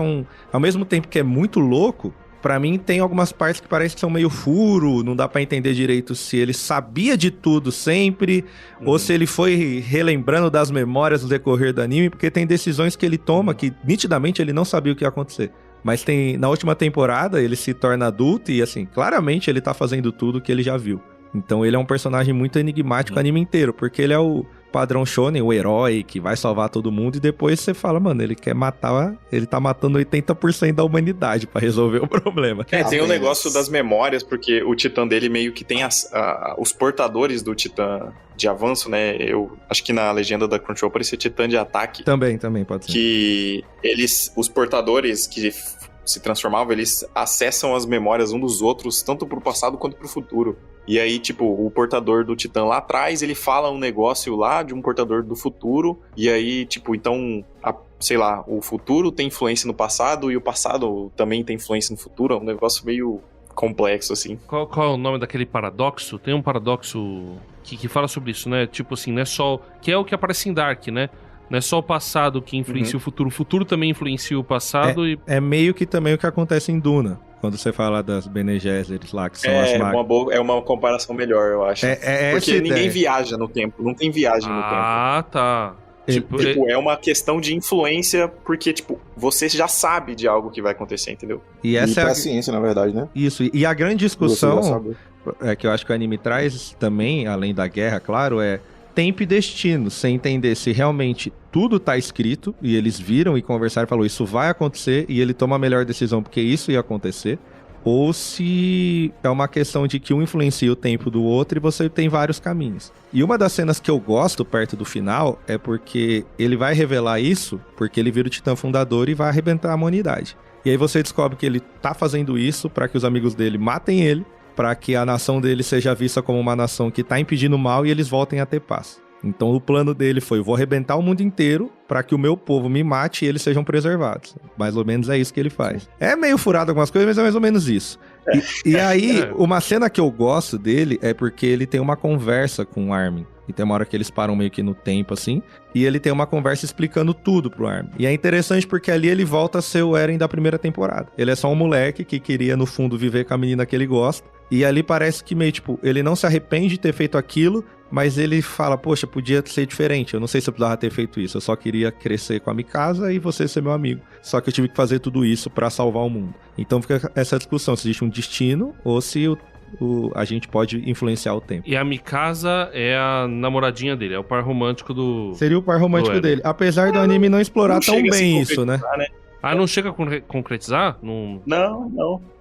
ao mesmo tempo que é muito louco, pra mim tem algumas partes que parece que são meio furo, não dá pra entender direito se ele sabia de tudo sempre, ou se ele foi relembrando das memórias no decorrer do anime, porque tem decisões que ele toma que nitidamente ele não sabia o que ia acontecer. Mas na última temporada ele se torna adulto e assim, claramente ele tá fazendo tudo que ele já viu. Então ele é um personagem muito enigmático o anime inteiro, porque ele é o padrão shonen, o herói que vai salvar todo mundo, e depois você fala, mano, ele quer matar, ele tá matando 80% da humanidade pra resolver o problema. Tem um negócio das memórias, porque o titã dele meio que tem os portadores do titã de avanço, né? Eu acho que na legenda da Crunchyroll parecia titã de ataque. Também pode ser. Que os portadores que se transformavam, eles acessam as memórias um dos outros, tanto pro passado quanto pro futuro. E aí, tipo, o portador do titã lá atrás, ele fala um negócio lá de um portador do futuro, e aí, tipo, então, sei lá, o futuro tem influência no passado e o passado também tem influência no futuro, é um negócio meio complexo, assim. Qual é o nome daquele paradoxo? Tem um paradoxo que fala sobre isso, né? Tipo assim, não é só... Que é o que aparece em Dark, né? Não é só o passado que influencia o futuro também influencia o passado. É meio que também o que acontece em Duna, quando você fala das Bene Gesserit lá, que são as máquinas. É uma comparação melhor, eu acho. Porque ninguém viaja no tempo, não tem viagem no tempo. Ah, tá. Tipo, é uma questão de influência, porque, tipo, você já sabe de algo que vai acontecer, entendeu? E essa é a ciência, na verdade, né? Isso, e a grande discussão que eu acho que o anime traz também, além da guerra, claro, é tempo e destino, sem entender se realmente tudo tá escrito, e eles viram e conversaram e falaram, isso vai acontecer, e ele toma a melhor decisão porque isso ia acontecer, ou se é uma questão de que um influencia o tempo do outro e você tem vários caminhos. E uma das cenas que eu gosto perto do final é porque ele vai revelar isso, porque ele vira o titã fundador e vai arrebentar a humanidade. E aí você descobre que ele tá fazendo isso para que os amigos dele matem ele, para que a nação dele seja vista como uma nação que tá impedindo o mal e eles voltem a ter paz. Então o plano dele foi, vou arrebentar o mundo inteiro para que o meu povo me mate e eles sejam preservados. Mais ou menos é isso que ele faz. É meio furado algumas coisas, mas é mais ou menos isso. E aí, uma cena que eu gosto dele é porque ele tem uma conversa com o Armin. E tem uma hora que eles param meio que no tempo, assim, e ele tem uma conversa explicando tudo pro Armin. E é interessante porque ali ele volta a ser o Eren da primeira temporada. Ele é só um moleque que queria, no fundo, viver com a menina que ele gosta. E ali parece que meio, tipo, ele não se arrepende de ter feito aquilo, mas ele fala, poxa, podia ser diferente. Eu não sei se eu precisava ter feito isso. Eu só queria crescer com a Mikasa e você ser meu amigo. Só que eu tive que fazer tudo isso pra salvar o mundo. Então fica essa discussão, se existe um destino ou se a gente pode influenciar o tempo. E a Mikasa é a namoradinha dele, é o par romântico do... Seria o par romântico do dele. Apesar do anime não explorar tão bem isso, né? Ah, não chega a concretizar? Não.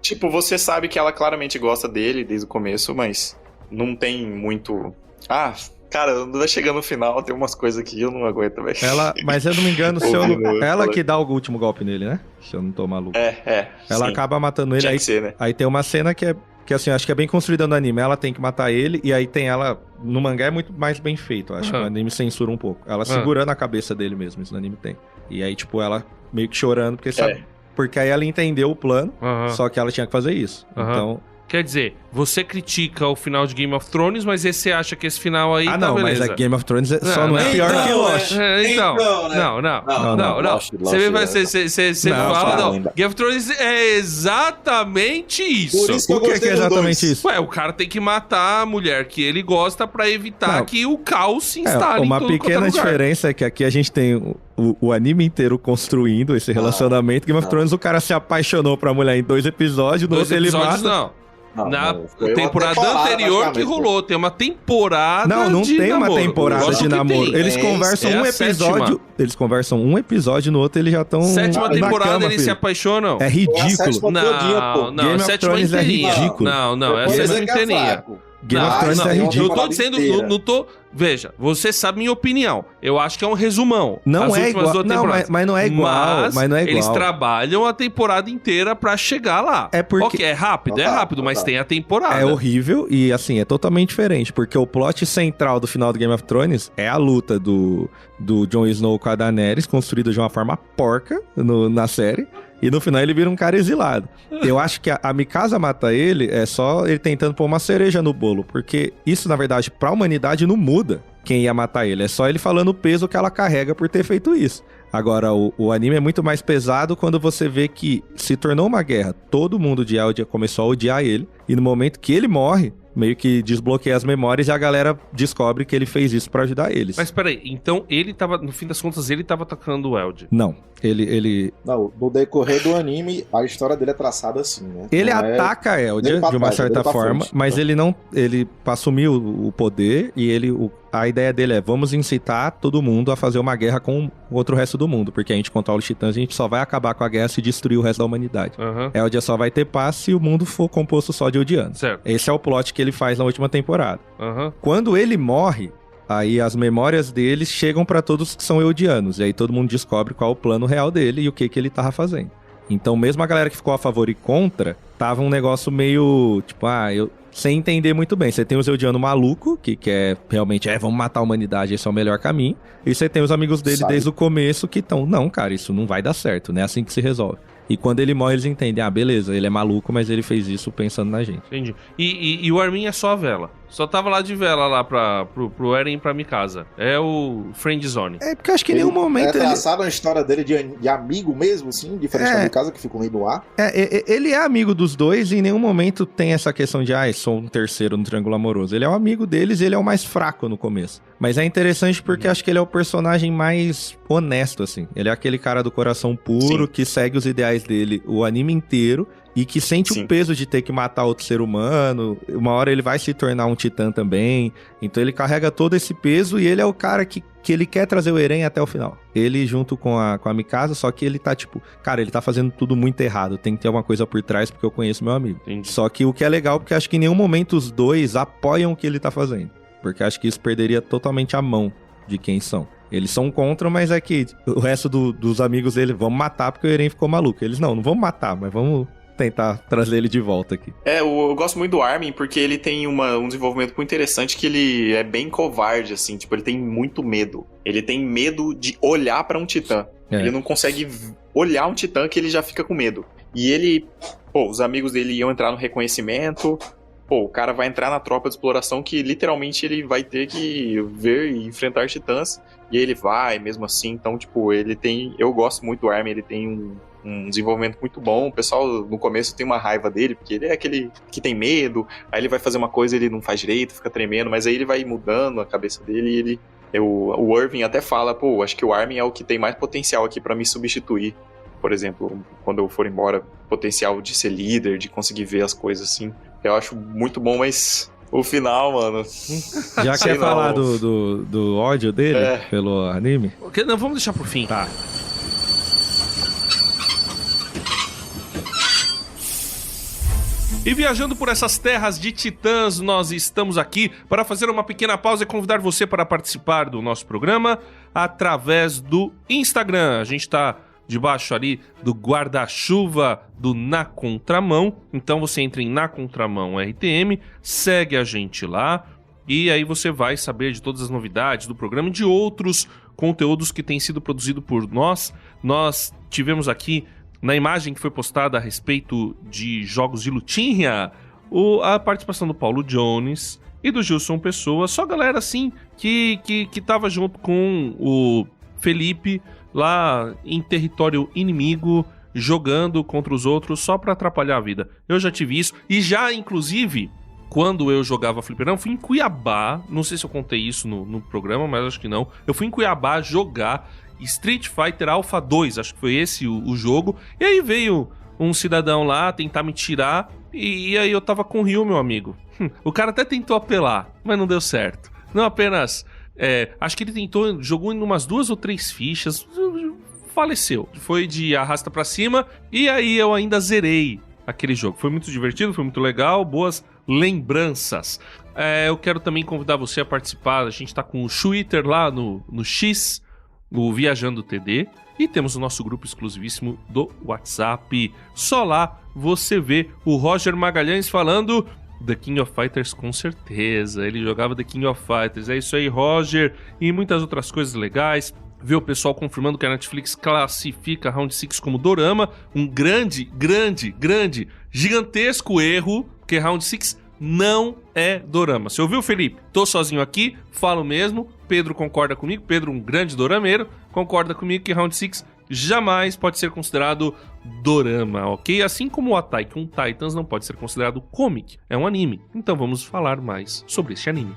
Tipo, você sabe que ela claramente gosta dele desde o começo, mas não tem muito... Ah, cara, vai chegando no final, tem umas coisas que eu não aguento, velho. Mas eu não me engano, ela que dá o último golpe nele, né? Se eu não tô maluco. Ela acaba matando ele. Tinha aí, que ser, né? Aí tem uma cena que assim, acho que é bem construída no anime. Ela tem que matar ele, e aí tem ela... No mangá é muito mais bem feito, acho que o anime censura um pouco. Ela segurando a cabeça dele mesmo, isso no anime tem. E aí, tipo, ela meio que chorando, porque sabe... Porque aí ela entendeu o plano, só que ela tinha que fazer isso. Então... Quer dizer, você critica o final de Game of Thrones, mas você acha que esse final aí tá não, beleza. mas a Game of Thrones só não é pior que Lost. Você fala, não. Game of Thrones é exatamente isso. Por isso que O que é exatamente isso? Ué, o cara tem que matar a mulher que ele gosta pra evitar que o caos se instale em uma todo pequena quanto é lugar. diferença é que aqui a gente tem o anime inteiro construindo esse relacionamento. Game of Thrones, o cara se apaixonou pra mulher em 2 episódios, no outro ele mata... Na temporada anterior que rolou, tem uma temporada não de tem namoro. uma temporada de namoro. Eles conversam um episódio, eles conversam um episódio, no outro eles já estão sétima temporada eles se apaixonam. É ridículo. Não, Game of Thrones é ridículo. Não, é a sétima inteirinha. Game of Thrones é ridículo. Não tô dizendo, não tô... Veja, você sabe minha opinião. Eu acho que é um resumão. Não é igual. Mas não é igual. Mas não é igual. Eles trabalham a temporada inteira pra chegar lá. É porque... Ok, é rápido, mas tem a temporada. É horrível e, assim, é totalmente diferente. Porque o plot central do final do Game of Thrones é a luta do Jon Snow com a Daenerys, construída de uma forma porca na série. E no final ele vira um cara exilado. Eu acho que a Mikasa mata ele, é só ele tentando pôr uma cereja no bolo. Porque isso, na verdade, pra humanidade não muda quem ia matar ele. É só ele falando o peso que ela carrega por ter feito isso. Agora, o anime é muito mais pesado quando você vê que se tornou uma guerra. Todo mundo de Eldia começou a odiar ele. E no momento que ele morre, meio que desbloqueia as memórias e a galera descobre que ele fez isso pra ajudar eles. Mas peraí, então ele tava, no fim das contas, ele tava atacando o Eldia? Não, ele... Não, no decorrer do anime, a história dele é traçada assim, né? Ele ataca a Eldia de uma certa forma, mas ele não... Ele assumiu o poder e a ideia dele é, vamos incitar todo mundo a fazer uma guerra com o outro resto do mundo, porque a gente controla os titãs e a gente só vai acabar com a guerra se destruir o resto da humanidade. Eldia só vai ter paz se o mundo for composto só de Eldianos. Certo. Esse é o plot que ele faz na última temporada. Quando ele morre, aí as memórias deles chegam pra todos que são Eldianos, e aí todo mundo descobre qual é o plano real dele e o que ele tava fazendo. Então mesmo a galera que ficou a favor e contra, tava um negócio meio, tipo, sem entender muito bem. Você tem os Eldiano maluco, que quer realmente, vamos matar a humanidade, esse é o melhor caminho. E você tem os amigos dele desde o começo que estão, não, cara, isso não vai dar certo, não é assim que se resolve. E quando ele morre, eles entendem, beleza, ele é maluco, mas ele fez isso pensando na gente. Entendi. E o Armin é só a vela. Só tava lá de vela lá pro Eren e pra Mikasa. É o friend zone. É porque eu acho que em nenhum momento... É traçado a história dele de amigo mesmo, assim, diferente da Mikasa, que ficou meio no ar. Ele é amigo dos dois e em nenhum momento tem essa questão de, sou um terceiro no triângulo amoroso. Ele é o amigo deles e ele é o mais fraco no começo. Mas é interessante porque acho que ele é o personagem mais honesto, assim. Ele é aquele cara do coração puro, que segue os ideais dele o anime inteiro e que sente o peso de ter que matar outro ser humano. Uma hora ele vai se tornar um titã também. Então ele carrega todo esse peso e ele é o cara que ele quer trazer o Eren até o final. Ele junto com a Mikasa, só que ele tá tipo... Cara, ele tá fazendo tudo muito errado. Tem que ter alguma coisa por trás porque eu conheço meu amigo. Entendi. Só que o que é legal, porque acho que em nenhum momento os dois apoiam o que ele tá fazendo. Porque acho que isso perderia totalmente a mão de quem são. Eles são contra, mas é que o resto dos amigos dele, vamos matar porque o Eren ficou maluco. Eles, não vamos matar, mas vamos tentar trazer ele de volta aqui. Eu gosto muito do Armin porque ele tem um desenvolvimento muito interessante, que ele é bem covarde, assim, tipo, ele tem muito medo. Ele tem medo de olhar pra um titã. Ele não consegue olhar um titã que ele já fica com medo. E ele, os amigos dele iam entrar no reconhecimento... O cara vai entrar na tropa de exploração que literalmente ele vai ter que ver e enfrentar titãs. E ele vai, mesmo assim. Então, tipo, ele tem... Eu gosto muito do Armin, ele tem um desenvolvimento muito bom. O pessoal no começo tem uma raiva dele, porque ele é aquele que tem medo, aí ele vai fazer uma coisa, ele não faz direito, fica tremendo, mas aí ele vai mudando a cabeça dele e ele... O Irving até fala, pô, acho que o Armin é o que tem mais potencial aqui pra me substituir. Por exemplo, quando eu for embora, potencial de ser líder, de conseguir ver as coisas assim. Eu acho muito bom, mas o final, mano... Já quer falar do ódio dele pelo anime? Não, vamos deixar pro fim. Tá. E viajando por essas terras de titãs, nós estamos aqui para fazer uma pequena pausa e convidar você para participar do nosso programa através do Instagram. A gente está debaixo ali do guarda-chuva do Na Contramão. Então você entra em Na Contramão RTM, segue a gente lá e aí você vai saber de todas as novidades do programa e de outros conteúdos que têm sido produzidos por nós. Nós tivemos aqui, na imagem que foi postada a respeito de jogos de lutinha, a participação do Paulo Jones e do Gilson Pessoa, só galera assim que tava junto com o Felipe lá em território inimigo, jogando contra os outros só pra atrapalhar a vida. Eu já tive isso, e já inclusive, quando eu jogava fliperama, fui em Cuiabá, não sei se eu contei isso no programa, mas acho que não, eu fui em Cuiabá jogar Street Fighter Alpha 2, acho que foi esse o jogo, e aí veio um cidadão lá tentar me tirar, e aí eu tava com o Ryu, meu amigo. O cara até tentou apelar, mas não deu certo. Não apenas... acho que ele jogou em umas 2 ou 3 fichas, faleceu. Foi de arrasta pra cima, e aí eu ainda zerei aquele jogo. Foi muito divertido, foi muito legal, boas lembranças. Eu quero também convidar você a participar, a gente tá com o Twitter lá no X, o Viajando TD, e temos o nosso grupo exclusivíssimo do WhatsApp. Só lá você vê o Roger Magalhães falando The King of Fighters, com certeza. Ele jogava The King of Fighters. É isso aí, Roger. E muitas outras coisas legais. Vê o pessoal confirmando que a Netflix classifica Round 6 como dorama. Um grande, gigantesco erro, porque Round 6 não é dorama. Você ouviu, Felipe? Tô sozinho aqui, falo mesmo. Pedro concorda comigo. Pedro, um grande dorameiro, concorda comigo que Round 6 jamais pode ser considerado dorama, ok? Assim como o Attack on Titans não pode ser considerado comic, é um anime. Então vamos falar mais sobre este anime.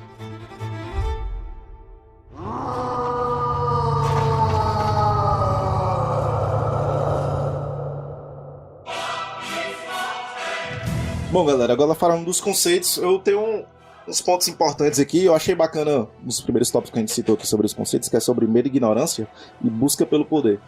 Bom, galera, agora falando dos conceitos, eu tenho uns pontos importantes aqui. Eu achei bacana nos primeiros tópicos que a gente citou aqui sobre os conceitos, que é sobre medo e ignorância e busca pelo poder.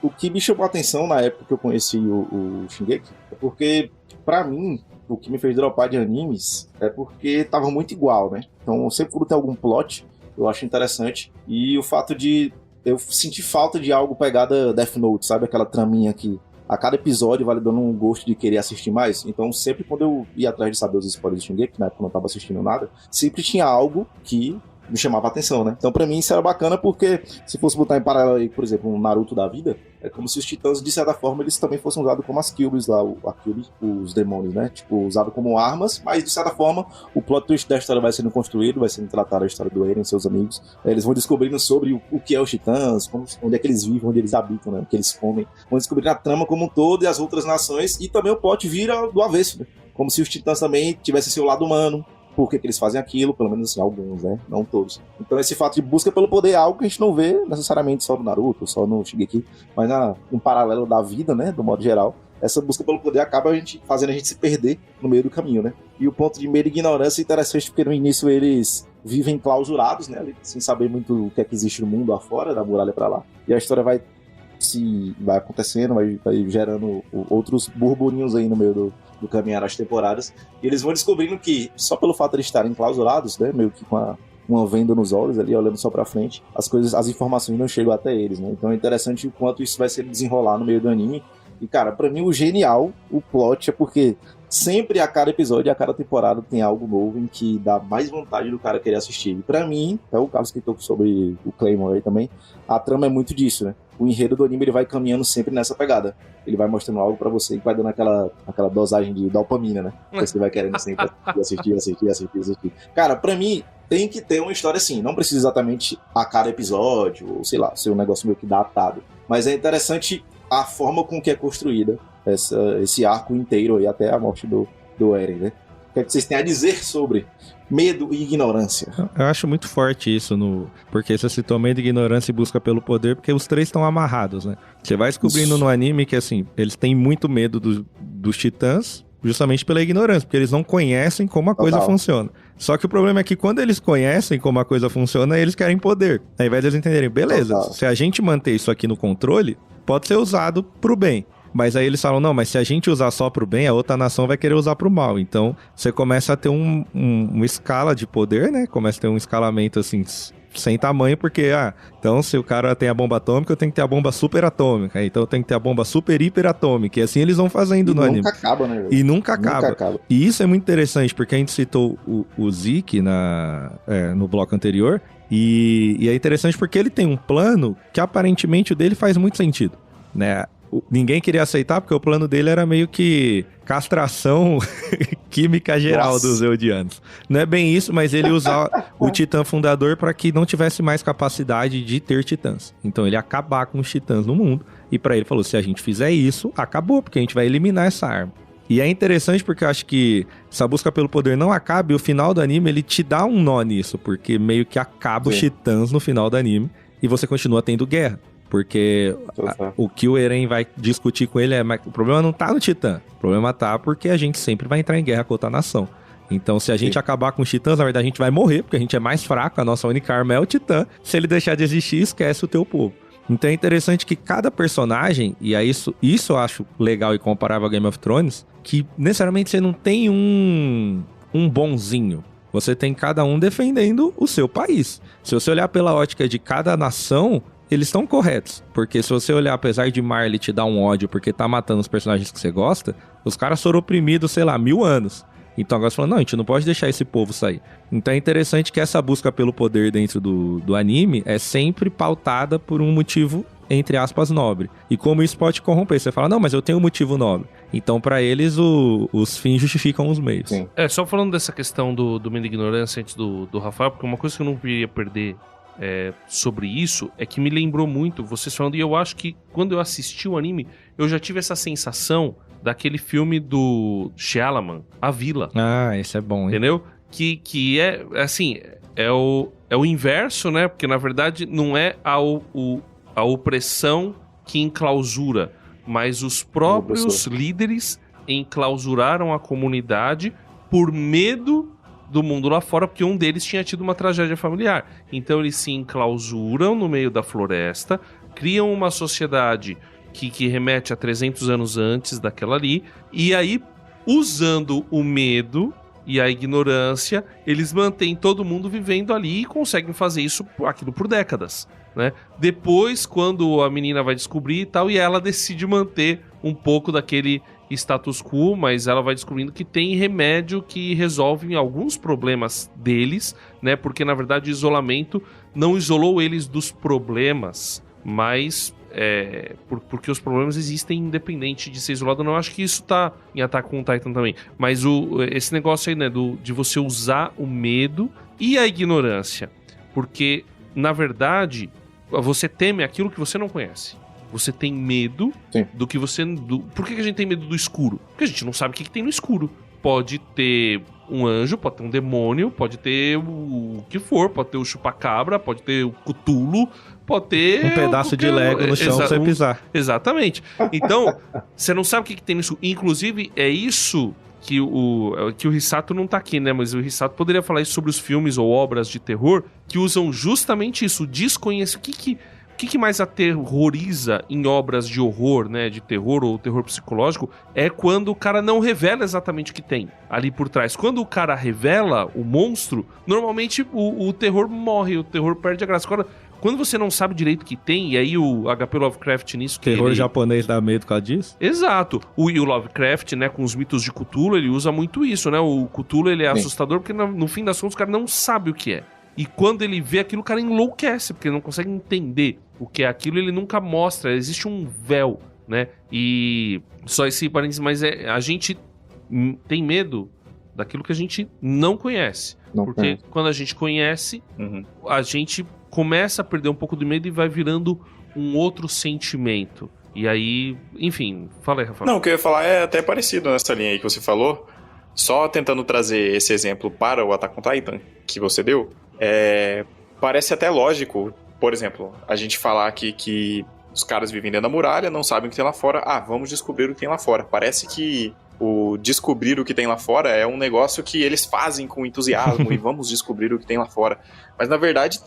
O que me chamou a atenção na época que eu conheci o Shingeki é porque, pra mim, o que me fez dropar de animes é porque tava muito igual, né? Então, sempre quando tem algum plot, eu acho interessante. E o fato de eu sentir falta de algo pegada Death Note, sabe? Aquela traminha que a cada episódio vai dando um gosto de querer assistir mais. Então, sempre quando eu ia atrás de saber os spoilers de Shingeki, na época eu não tava assistindo nada, sempre tinha algo que me chamava a atenção, né? Então, pra mim, isso era bacana porque, se fosse botar em paralelo aí, por exemplo, um Naruto da vida, é como se os titãs, de certa forma, eles também fossem usados como as Kyubis lá, os demônios, né? Tipo, usados como armas, mas, de certa forma, o plot twist da história vai sendo construído, vai sendo tratado a história do Eren e seus amigos. Eles vão descobrindo sobre o que é os titãs, onde é que eles vivem, onde eles habitam, né? O que eles comem. Vão descobrindo a trama como um todo e as outras nações, e também o plot vira do avesso, né? Como se os titãs também tivessem seu lado humano. Por que eles fazem aquilo, pelo menos assim, alguns, né? Não todos. Então esse fato de busca pelo poder é algo que a gente não vê necessariamente só no Naruto, só no Shingeki, mas um paralelo da vida, né? Do modo geral. Essa busca pelo poder acaba fazendo a gente se perder no meio do caminho, né? E o ponto de medo e ignorância é interessante porque no início eles vivem clausurados, né? Sem saber muito o que é que existe no mundo afora, da muralha pra lá. E a história vai acontecendo, vai gerando outros burburinhos aí no meio do caminhar as temporadas, e eles vão descobrindo que, só pelo fato de estarem clausurados, né, meio que com uma venda nos olhos ali, olhando só pra frente, as informações não chegam até eles, né? Então é interessante o quanto isso vai se desenrolar no meio do anime. E, cara, pra mim o genial, o plot, é porque sempre a cada episódio, a cada temporada tem algo novo em que dá mais vontade do cara querer assistir. E pra mim, até o Carlos que tocou sobre o Claymore aí também, a trama é muito disso, né? O enredo do anime ele vai caminhando sempre nessa pegada. Ele vai mostrando algo pra você que vai dando aquela dosagem de dopamina, né? Você vai querendo sempre assistir. Cara, pra mim, tem que ter uma história assim. Não precisa exatamente a cada episódio, ou sei lá, ser um negócio meio que datado. Mas é interessante a forma com que é construída esse arco inteiro aí até a morte do Eren, né? O que é que vocês têm a dizer sobre medo e ignorância? Eu acho muito forte isso, porque você citou medo, ignorância e busca pelo poder, porque os três estão amarrados, né? Você vai descobrindo no anime que, assim, eles têm muito medo dos titãs, justamente pela ignorância, porque eles não conhecem como a coisa funciona. Só que o problema é que quando eles conhecem como a coisa funciona, eles querem poder. Ao invés de eles entenderem, beleza, se a gente manter isso aqui no controle, pode ser usado pro bem. Mas aí eles falam, não, mas se a gente usar só pro bem, a outra nação vai querer usar pro mal. Então, você começa a ter uma escala de poder, né? Começa a ter um escalamento, assim, sem tamanho, porque, então se o cara tem a bomba atômica, eu tenho que ter a bomba super atômica. Então eu tenho que ter a bomba super hiper atômica. E assim eles vão fazendo no anime. Nunca acaba, né? E nunca acaba. E isso é muito interessante, porque a gente citou o Zeke no bloco anterior. E é interessante porque ele tem um plano que aparentemente o dele faz muito sentido, né? Ninguém queria aceitar porque o plano dele era meio que castração química geral dos Eldianos. Não é bem isso, mas ele usar o Titã Fundador para que não tivesse mais capacidade de ter titãs. Então ele ia acabar com os titãs no mundo. E para ele falou, se a gente fizer isso, acabou, porque a gente vai eliminar essa arma. E é interessante porque eu acho que essa busca pelo poder não acaba e o final do anime ele te dá um nó nisso, porque meio que acaba os titãs no final do anime e você continua tendo guerra. Porque o que o Eren vai discutir com ele o problema não tá no Titã. O problema tá porque a gente sempre vai entrar em guerra com outra nação. Então, se a gente acabar com os Titãs, na verdade a gente vai morrer, porque a gente é mais fraco, a nossa única arma é o Titã. Se ele deixar de existir, esquece o teu povo. Então é interessante que cada personagem, e aí isso eu acho legal e comparável a Game of Thrones, que necessariamente você não tem um bonzinho. Você tem cada um defendendo o seu país. Se você olhar pela ótica de cada nação, eles estão corretos, porque se você olhar, apesar de Marley te dar um ódio porque tá matando os personagens que você gosta, os caras foram oprimidos, sei lá, 1000 anos. Então agora você fala, não, a gente não pode deixar esse povo sair. Então é interessante que essa busca pelo poder dentro do anime é sempre pautada por um motivo, entre aspas, nobre. E como isso pode corromper, você fala, não, mas eu tenho um motivo nobre. Então pra eles os fins justificam os meios. Sim. Só falando dessa questão do medo e ignorância antes do Rafael, porque uma coisa que eu não queria perder sobre isso, é que me lembrou muito vocês falando, e eu acho que quando eu assisti o anime, eu já tive essa sensação daquele filme do Shyamalan, A Vila. Esse é bom, hein? Entendeu? Que é, assim, é o inverso, né? Porque, na verdade, não é a opressão que enclausura, mas os próprios líderes enclausuraram a comunidade por medo do mundo lá fora, porque um deles tinha tido uma tragédia familiar. Então eles se enclausuram no meio da floresta, criam uma sociedade que remete a 300 anos antes daquela ali, e aí, usando o medo e a ignorância, eles mantêm todo mundo vivendo ali e conseguem fazer aquilo por décadas, né? Depois, quando a menina vai descobrir e tal, e ela decide manter um pouco daquele status quo, mas ela vai descobrindo que tem remédio que resolve alguns problemas deles, né? Porque, na verdade, o isolamento não isolou eles dos problemas, mas porque os problemas existem independente de ser isolado. Não, acho que isso tá em Attack on Titan também. Mas esse negócio aí, né, de você usar o medo e a ignorância. Porque, na verdade, você teme aquilo que você não conhece. Você tem medo do que você... Por que a gente tem medo do escuro? Porque a gente não sabe o que tem no escuro. Pode ter um anjo, pode ter um demônio, pode ter o que for, pode ter o chupacabra, pode ter o Cthulhu, pode ter... Um pedaço de Lego no chão pra você pisar. Exatamente. Então, você não sabe o que tem no escuro. Inclusive, é isso que o Hisato não tá aqui, né? Mas o Hisato poderia falar isso sobre os filmes ou obras de terror que usam justamente isso, o desconhecimento. O que mais aterroriza em obras de horror, né, de terror ou terror psicológico, é quando o cara não revela exatamente o que tem ali por trás. Quando o cara revela o monstro, normalmente o terror morre, o terror perde a graça. Agora, quando você não sabe direito o que tem, e aí o HP Lovecraft nisso... Terror japonês dá medo por causa disso? Exato. O Lovecraft, né, com os mitos de Cthulhu, ele usa muito isso, né? O Cthulhu, ele é assustador porque no fim das contas o cara não sabe o que é. E quando ele vê aquilo, o cara enlouquece, porque ele não consegue entender o que é aquilo, ele nunca mostra, existe um véu, né? E só esse parênteses, mas a gente tem medo daquilo que a gente não conhece. Porque quando a gente conhece, a gente começa a perder um pouco do medo e vai virando um outro sentimento. E aí, enfim, fala aí, Rafael. Não, o que eu ia falar é até parecido nessa linha aí que você falou, só tentando trazer esse exemplo para o Attack on Titan que você deu, parece até lógico, por exemplo, a gente falar aqui que os caras vivem dentro da muralha, não sabem o que tem lá fora, vamos descobrir o que tem lá fora. Parece que o descobrir o que tem lá fora é um negócio que eles fazem com entusiasmo e vamos descobrir o que tem lá fora. Mas na verdade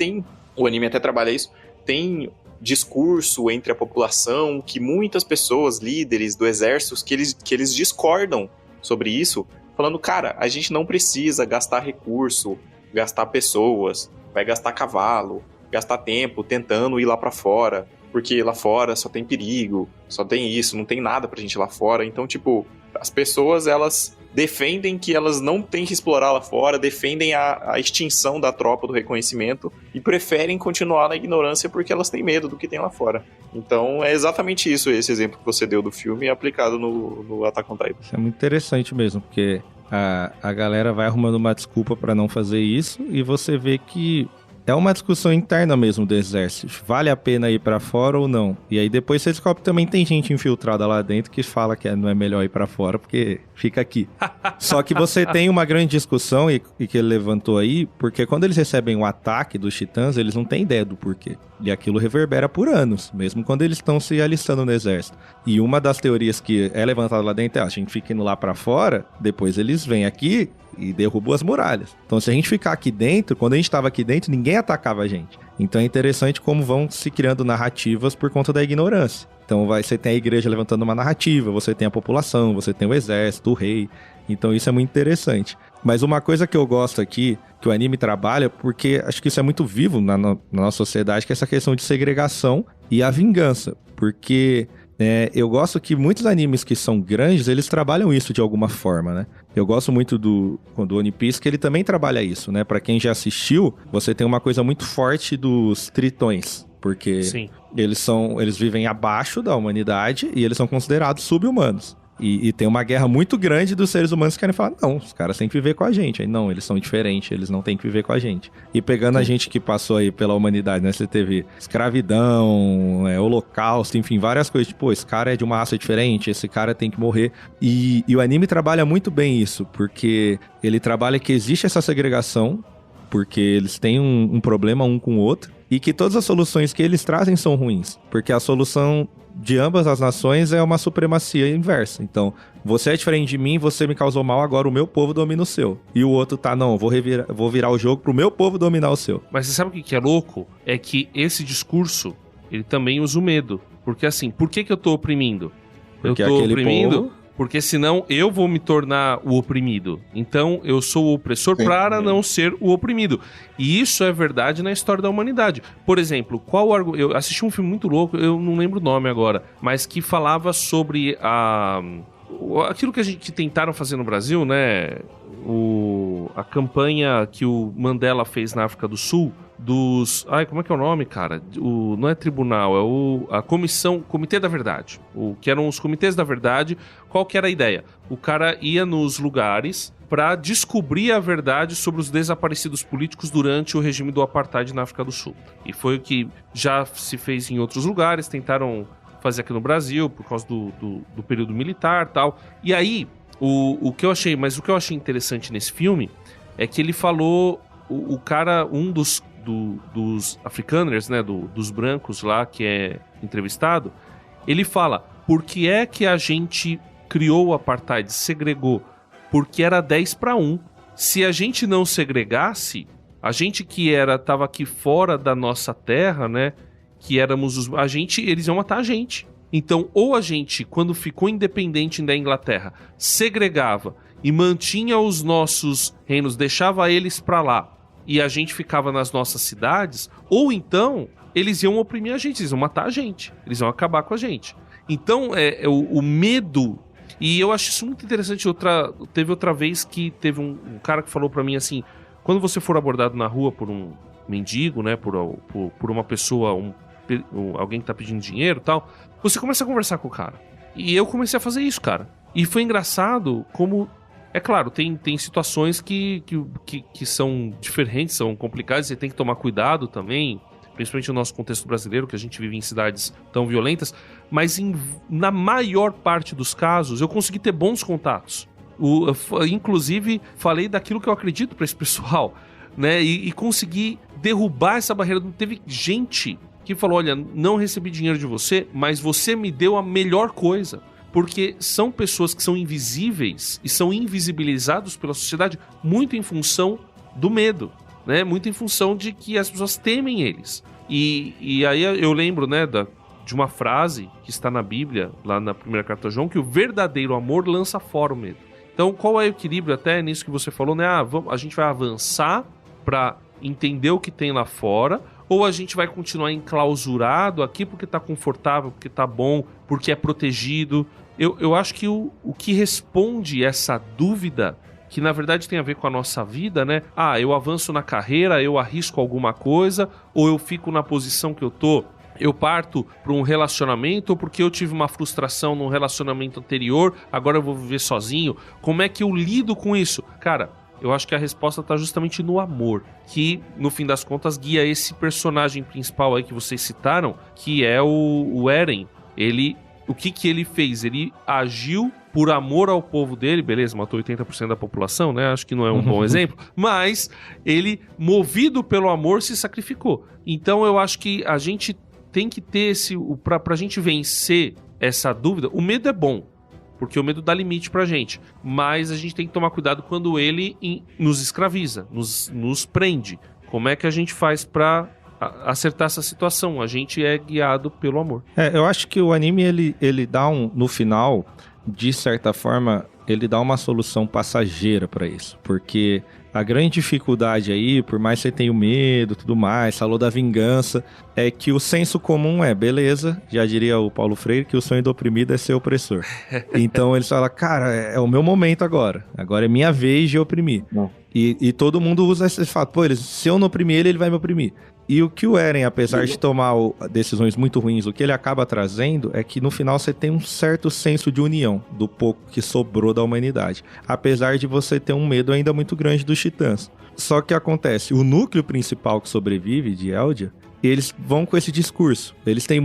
o anime até trabalha isso, tem discurso entre a população que muitas pessoas, líderes do exército, que eles discordam sobre isso, falando, cara, a gente não precisa gastar recurso, gastar pessoas, vai gastar cavalo, gastar tempo tentando ir lá pra fora, porque lá fora só tem perigo, só tem isso, não tem nada pra gente ir lá fora. Então, tipo, as pessoas, elas defendem que elas não têm que explorar lá fora, defendem a extinção da tropa do reconhecimento e preferem continuar na ignorância porque elas têm medo do que tem lá fora. Então é exatamente isso, esse exemplo que você deu do filme aplicado no Attack on Titan. Isso é muito interessante mesmo, porque a galera vai arrumando uma desculpa pra não fazer isso e você vê que é uma discussão interna mesmo do exército. Vale a pena ir pra fora ou não? E aí depois você descobre que também tem gente infiltrada lá dentro que fala que não é melhor ir pra fora porque fica aqui. Só que você tem uma grande discussão e que ele levantou aí, porque quando eles recebem um ataque dos titãs, eles não têm ideia do porquê. E aquilo reverbera por anos, mesmo quando eles estão se alistando no exército. E uma das teorias que é levantada lá dentro é, a gente fica indo lá pra fora, depois eles vêm aqui e derrubam as muralhas. Então, se a gente ficar aqui dentro, quando a gente estava aqui dentro, ninguém atacava a gente. Então, é interessante como vão se criando narrativas por conta da ignorância. Então, você tem a igreja levantando uma narrativa, você tem a população, você tem o exército, o rei. Então, isso é muito interessante. Mas uma coisa que eu gosto aqui, que o anime trabalha, porque acho que isso é muito vivo na nossa sociedade, que é essa questão de segregação e a vingança. Porque eu gosto que muitos animes que são grandes, eles trabalham isso de alguma forma, né? Eu gosto muito do One Piece, que ele também trabalha isso, né? Pra quem já assistiu, você tem uma coisa muito forte dos tritões. Porque Sim. eles vivem abaixo da humanidade e eles são considerados sub-humanos. E tem uma guerra muito grande dos seres humanos que querem falar, não, os caras têm que viver com a gente. Aí, não, eles são diferentes, eles não têm que viver com a gente. E pegando a gente que passou aí pela humanidade, né? Você teve escravidão, holocausto, enfim, várias coisas. Tipo, esse cara é de uma raça diferente, esse cara tem que morrer. E o anime trabalha muito bem isso, porque ele trabalha que existe essa segregação, porque eles têm um problema um com o outro, e que todas as soluções que eles trazem são ruins, porque a solução de ambas as nações é uma supremacia inversa. Então, você é diferente de mim, você me causou mal, agora o meu povo domina o seu. E o outro não, vou virar o jogo pro meu povo dominar o seu. Mas você sabe o que é louco? É que esse discurso, ele também usa o medo. Porque assim, por que eu tô oprimindo? Porque eu tô aquele oprimindo povo... porque senão eu vou me tornar o oprimido. Então eu sou o opressor para não ser o oprimido. E isso é verdade na história da humanidade. Por exemplo, eu assisti um filme muito louco, eu não lembro o nome agora, mas que falava sobre aquilo que tentaram fazer no Brasil, né? A campanha que o Mandela fez na África do Sul como é que é o nome, cara? Não é tribunal, é a Comitê da Verdade. Que eram os Comitês da Verdade. Qual que era a ideia? O cara ia nos lugares para descobrir a verdade sobre os desaparecidos políticos durante o regime do Apartheid na África do Sul. E foi o que já se fez em outros lugares, tentaram fazer aqui no Brasil por causa do período militar e tal. E aí, o que eu achei interessante nesse filme é que ele falou, o cara, um dos afrikaners, né, dos brancos lá, que é entrevistado, ele fala, por que é que a gente criou o apartheid, segregou? Porque era 10-1. Se a gente não segregasse, a gente que tava aqui fora da nossa terra, né, que éramos eles iam matar a gente. Então, ou a gente, quando ficou independente da Inglaterra, segregava e mantinha os nossos reinos, deixava eles pra lá, e a gente ficava nas nossas cidades, ou então eles iam oprimir a gente, eles iam matar a gente, eles iam acabar com a gente. Então, o medo, e eu acho isso muito interessante. Teve outra vez que teve um cara que falou pra mim assim, quando você for abordado na rua por um mendigo, né, por uma pessoa, alguém que tá pedindo dinheiro e tal, você começa a conversar com o cara. E eu comecei a fazer isso, cara. E foi engraçado como... É claro, tem situações que são diferentes, são complicadas, você tem que tomar cuidado também. principalmente no nosso contexto brasileiro, que a gente vive em cidades tão violentas, mas na maior parte dos casos eu consegui ter bons contatos. Inclusive, falei daquilo que eu acredito para esse pessoal, né? E consegui derrubar essa barreira. Teve gente que falou, olha, não recebi dinheiro de você, mas você me deu a melhor coisa. Porque são pessoas que são invisíveis e são invisibilizados pela sociedade muito em função do medo, né? Muito em função de que as pessoas temem eles. E aí eu lembro, né, de uma frase que está na Bíblia, lá na primeira carta de João, que o verdadeiro amor lança fora o medo. Então, qual é o equilíbrio até nisso que você falou, né? A gente vai avançar para entender o que tem lá fora, ou a gente vai continuar enclausurado aqui porque tá confortável, porque tá bom, porque é protegido. Eu acho que o que responde essa dúvida, que na verdade tem a ver com a nossa vida, né? Eu avanço na carreira, eu arrisco alguma coisa, ou eu fico na posição que eu tô, eu parto para um relacionamento, ou porque eu tive uma frustração num relacionamento anterior, agora eu vou viver sozinho. Como é que eu lido com isso? Cara, eu acho que a resposta está justamente no amor, que no fim das contas guia esse personagem principal aí que vocês citaram, que é o Eren. O que ele fez? Ele agiu por amor ao povo dele, beleza, matou 80% da população, né? Acho que não é um bom exemplo, mas ele, movido pelo amor, se sacrificou. Então eu acho que a gente tem que ter pra gente vencer essa dúvida. O medo é bom, porque o medo dá limite pra gente, mas a gente tem que tomar cuidado quando ele nos escraviza, nos prende. Como é que a gente faz pra acertar essa situação? A gente é guiado pelo amor. Eu acho que o anime, ele dá no final, de certa forma, ele dá uma solução passageira pra isso, porque a grande dificuldade aí, por mais que você tenha o medo e tudo mais, falou da vingança, é que o senso comum beleza, já diria o Paulo Freire, que o sonho do oprimido é ser opressor. Então eles falam, cara, é o meu momento agora é minha vez de oprimir. Não. E todo mundo usa esse fato, se eu não oprimir ele vai me oprimir. E o que o Eren, apesar de tomar decisões muito ruins, o que ele acaba trazendo é que no final você tem um certo senso de união do pouco que sobrou da humanidade. Apesar de você ter um medo ainda muito grande dos titãs. Só que acontece, o núcleo principal que sobrevive de Eldia, eles vão com esse discurso. Eles têm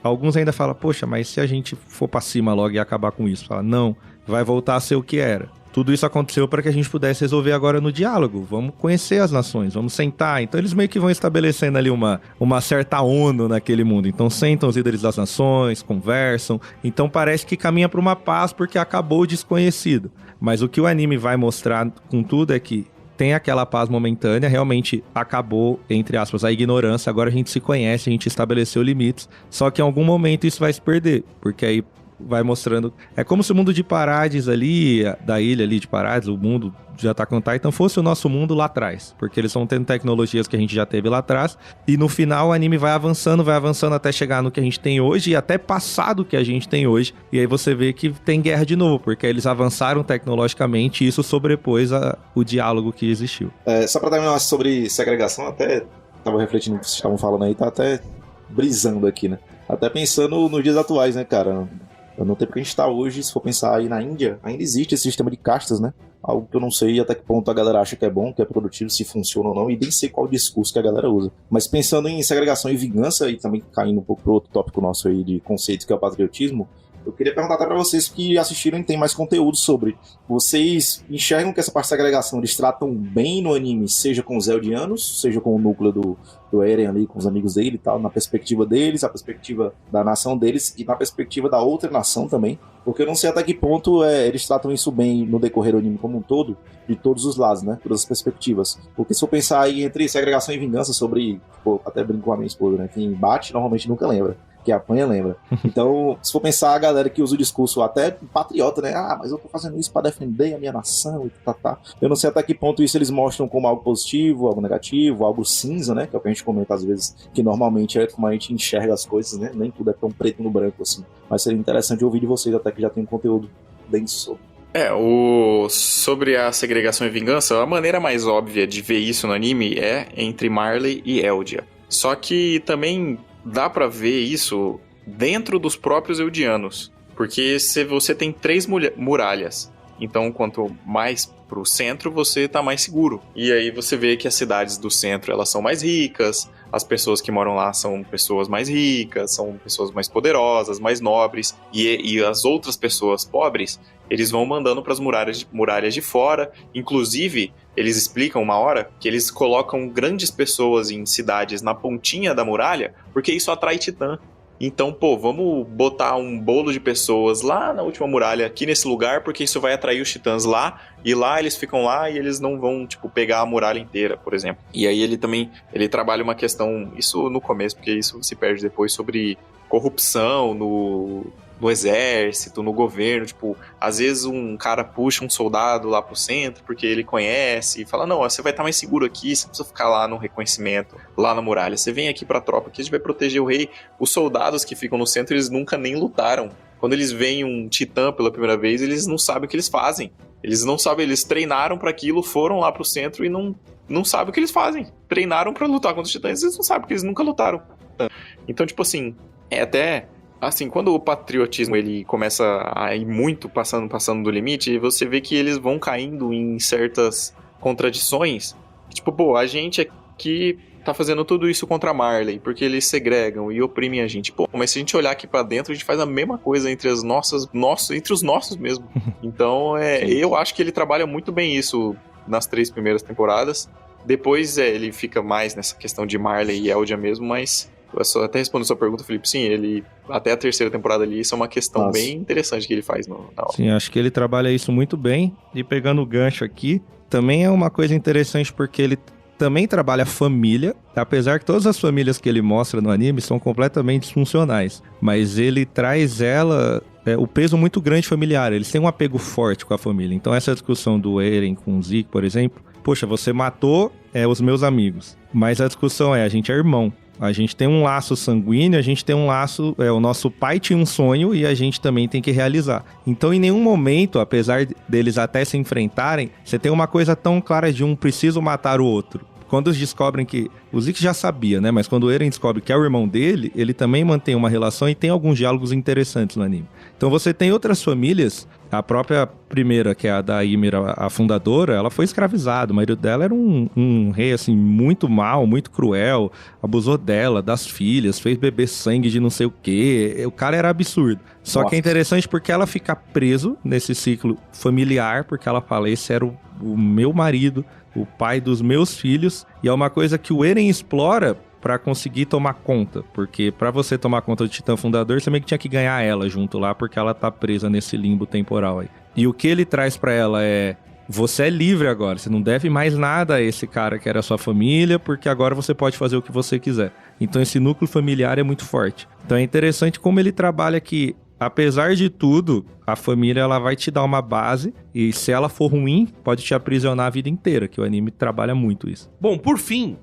alguns ainda falam, poxa, mas se a gente for pra cima logo e acabar com isso? Fala, não, vai voltar a ser o que era. Tudo isso aconteceu para que a gente pudesse resolver agora no diálogo. Vamos conhecer as nações, vamos sentar. Então eles meio que vão estabelecendo ali uma certa ONU naquele mundo. Então sentam os líderes das nações, conversam. Então parece que caminha para uma paz porque acabou o desconhecido. Mas o que o anime vai mostrar com tudo é que tem aquela paz momentânea, realmente acabou, entre aspas, a ignorância. Agora a gente se conhece, a gente estabeleceu limites. Só que em algum momento isso vai se perder, porque aí vai mostrando... É como se o mundo de Paradis ali, da ilha ali de Paradis, o mundo de Attack on Titan, fosse o nosso mundo lá atrás. Porque eles vão tendo tecnologias que a gente já teve lá atrás. E no final o anime vai avançando até chegar no que a gente tem hoje e até passar do que a gente tem hoje. E aí você vê que tem guerra de novo, porque eles avançaram tecnologicamente e isso sobrepôs o diálogo que existiu. Só pra terminar sobre segregação, até tava refletindo no que vocês estavam falando aí, tá até brisando aqui, né? Até pensando nos dias atuais, né, cara? No tempo que a gente está hoje, se for pensar aí na Índia, ainda existe esse sistema de castas, né? Algo que eu não sei até que ponto a galera acha que é bom, que é produtivo, se funciona ou não, e nem sei qual o discurso que a galera usa. Mas pensando em segregação e vingança, e também caindo um pouco pro outro tópico nosso aí de conceitos, que é o patriotismo, eu queria perguntar até pra vocês que assistiram e tem mais conteúdo sobre. Vocês enxergam que essa parte de segregação eles tratam bem no anime, seja com os Eldianos, seja com o núcleo do Eren ali, com os amigos dele e tal, na perspectiva deles, a perspectiva da nação deles e na perspectiva da outra nação também? Porque eu não sei até que ponto eles tratam isso bem no decorrer do anime como um todo, de todos os lados, né? Todas as perspectivas. Porque se eu pensar aí entre segregação e vingança sobre... Pô, até brinco com a minha esposa, né? Quem bate normalmente nunca lembra. Que apanha, lembra. Então, se for pensar a galera que usa o discurso até patriota, né? Mas eu tô fazendo isso pra defender a minha nação e tá. Eu não sei até que ponto isso eles mostram como algo positivo, algo negativo, algo cinza, né? Que é o que a gente comenta às vezes, que normalmente é como a gente enxerga as coisas, né? Nem tudo é tão preto no branco assim. Mas seria interessante ouvir de vocês, até que já tem um conteúdo denso sobre. Sobre a segregação e vingança, a maneira mais óbvia de ver isso no anime é entre Marley e Eldia. Só que também dá pra ver isso dentro dos próprios Eldianos. Porque se você tem 3 muralhas Então, quanto mais pro centro, você tá mais seguro. E aí você vê que as cidades do centro, elas são mais ricas, as pessoas que moram lá são pessoas mais ricas, são pessoas mais poderosas, mais nobres, e as outras pessoas pobres, eles vão mandando para as muralhas de fora. Inclusive, eles explicam uma hora que eles colocam grandes pessoas em cidades na pontinha da muralha, porque isso atrai titã. Então, pô, vamos botar um bolo de pessoas lá na última muralha, aqui nesse lugar, porque isso vai atrair os titãs lá, e lá eles ficam lá e eles não vão, tipo, pegar a muralha inteira, por exemplo. E aí ele trabalha uma questão, isso no começo, porque isso se perde depois, sobre corrupção no exército, no governo, tipo, às vezes um cara puxa um soldado lá pro centro porque ele conhece e fala, não, você vai estar mais seguro aqui, você não precisa ficar lá no reconhecimento, lá na muralha, você vem aqui pra tropa, que a gente vai proteger o rei. Os soldados que ficam no centro, eles nunca nem lutaram. Quando eles veem um titã pela primeira vez, eles não sabem o que eles fazem. Eles não sabem, eles treinaram pra aquilo, foram lá pro centro e não sabem o que eles fazem. Treinaram pra lutar contra os titãs, eles não sabem, porque eles nunca lutaram. Então, tipo assim, é até... Assim, quando o patriotismo ele começa a ir muito passando do limite, você vê que eles vão caindo em certas contradições. Tipo, pô, a gente aqui tá fazendo tudo isso contra a Marley, porque eles segregam e oprimem a gente. Pô, mas se a gente olhar aqui pra dentro, a gente faz a mesma coisa entre entre os nossos mesmo. Então, eu acho que ele trabalha muito bem isso nas 3 primeiras temporadas. Depois, ele fica mais nessa questão de Marley e Eldia mesmo, mas... Até respondendo a sua pergunta, Felipe, sim, ele até a 3ª temporada ali, isso é uma questão bem interessante que ele faz na obra. Sim, acho que ele trabalha isso muito bem. E pegando o gancho aqui, também é uma coisa interessante porque ele também trabalha a família, apesar que todas as famílias que ele mostra no anime são completamente disfuncionais, mas ele traz o peso muito grande familiar, eles têm um apego forte com a família. Então essa discussão do Eren com o Zeke, por exemplo, poxa, você matou os meus amigos, mas a discussão a gente é irmão. A gente tem um laço sanguíneo, a gente tem um laço... o nosso pai tinha um sonho e a gente também tem que realizar. Então, em nenhum momento, apesar deles até se enfrentarem, você tem uma coisa tão clara de um preciso matar o outro. Quando eles descobrem que... O Zeke já sabia, né? Mas quando o Eren descobre que é o irmão dele, ele também mantém uma relação e tem alguns diálogos interessantes no anime. Então você tem outras famílias... A própria primeira, que é a da Ymir, a fundadora, ela foi escravizada. O marido dela era um rei, assim, muito mau, muito cruel. Abusou dela, das filhas, fez beber sangue de não sei o quê. O cara era absurdo. Só que é interessante porque ela fica preso nesse ciclo familiar, porque ela fala, esse era o meu marido, o pai dos meus filhos. E é uma coisa que o Eren explora pra conseguir tomar conta, porque pra você tomar conta do Titã Fundador, você meio que tinha que ganhar ela junto lá, porque ela tá presa nesse limbo temporal aí. E o que ele traz pra ela é, você é livre agora, você não deve mais nada a esse cara que era sua família, porque agora você pode fazer o que você quiser. Então esse núcleo familiar é muito forte. Então é interessante como ele trabalha que, apesar de tudo, a família ela vai te dar uma base, e se ela for ruim, pode te aprisionar a vida inteira, que o anime trabalha muito isso. Bom, por fim,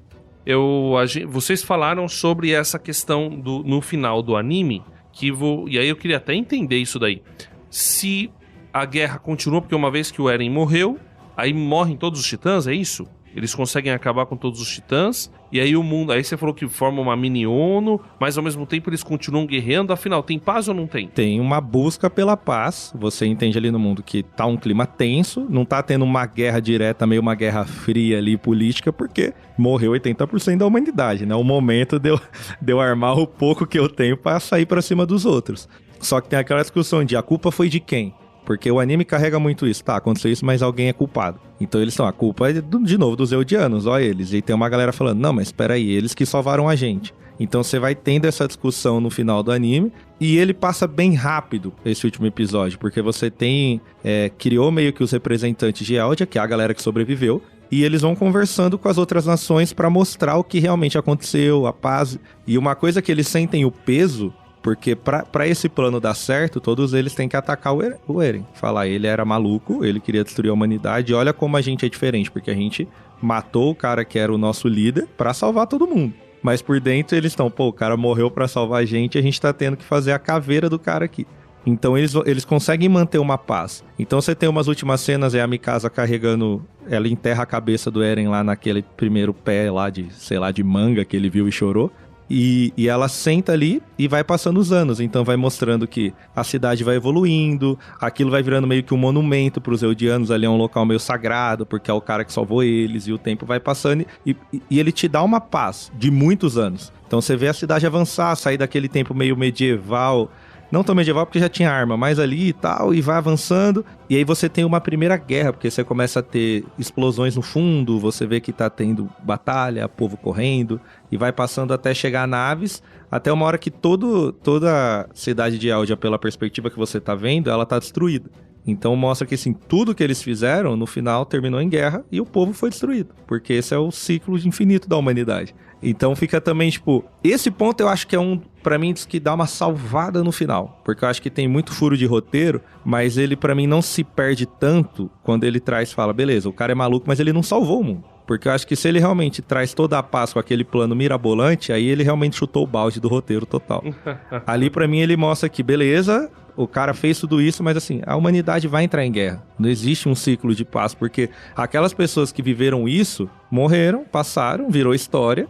vocês falaram sobre essa questão no final do anime, e aí eu queria até entender isso daí. Se a guerra continua, porque uma vez que o Eren morreu, aí morrem todos os titãs, é isso? Eles conseguem acabar com todos os titãs, e aí o mundo... Aí você falou que forma uma mini-ONU, mas ao mesmo tempo eles continuam guerreando. Afinal, tem paz ou não tem? Tem uma busca pela paz. Você entende ali no mundo que tá um clima tenso, não tá tendo uma guerra direta, meio uma guerra fria ali, política, porque morreu 80% da humanidade, né? O momento de eu armar o pouco que eu tenho pra sair pra cima dos outros. Só que tem aquela discussão de a culpa foi de quem? Porque o anime carrega muito isso. Tá, aconteceu isso, mas alguém é culpado. Então eles são, a culpa é de novo dos Eldianos, ó eles. E tem uma galera falando, não, mas espera aí, eles que salvaram a gente. Então você vai tendo essa discussão no final do anime. E ele passa bem rápido, esse último episódio. Porque você criou meio que os representantes de Eldia, que é a galera que sobreviveu. E eles vão conversando com as outras nações pra mostrar o que realmente aconteceu, a paz. E uma coisa que eles sentem o peso... Porque pra esse plano dar certo, todos eles têm que atacar o Eren. Falar, ele era maluco, ele queria destruir a humanidade. Olha como a gente é diferente, porque a gente matou o cara que era o nosso líder pra salvar todo mundo. Mas por dentro eles estão, o cara morreu pra salvar a gente tá tendo que fazer a caveira do cara aqui. Então eles conseguem manter uma paz. Então você tem umas últimas cenas, a Mikasa carregando... Ela enterra a cabeça do Eren lá naquele primeiro pé lá de, sei lá, de manga que ele viu e chorou. E ela senta ali e vai passando os anos. Então vai mostrando que a cidade vai evoluindo, aquilo vai virando meio que um monumento para os Eldianos, ali é um local meio sagrado, porque é o cara que salvou eles, e o tempo vai passando e ele te dá uma paz de muitos anos. Então você vê a cidade avançar, sair daquele tempo meio medieval, não tão medieval porque já tinha arma, mas ali e tal, e vai avançando. E aí você tem uma primeira guerra, porque você começa a ter explosões no fundo, você vê que tá tendo batalha, povo correndo, e vai passando até chegar a naves, até uma hora que toda a cidade de Eldia, pela perspectiva que você tá vendo, ela tá destruída. Então mostra que assim, tudo que eles fizeram, no final, terminou em guerra e o povo foi destruído. Porque esse é o ciclo infinito da humanidade. Então fica também, tipo... Esse ponto eu acho que é pra mim, diz que dá uma salvada no final. Porque eu acho que tem muito furo de roteiro, mas ele, pra mim, não se perde tanto quando ele fala, beleza, o cara é maluco, mas ele não salvou o mundo. Porque eu acho que se ele realmente traz toda a paz com aquele plano mirabolante, aí ele realmente chutou o balde do roteiro total. Ali, pra mim, ele mostra que, beleza... O cara fez tudo isso, mas assim, a humanidade vai entrar em guerra. Não existe um ciclo de paz, porque aquelas pessoas que viveram isso, morreram, passaram, virou história.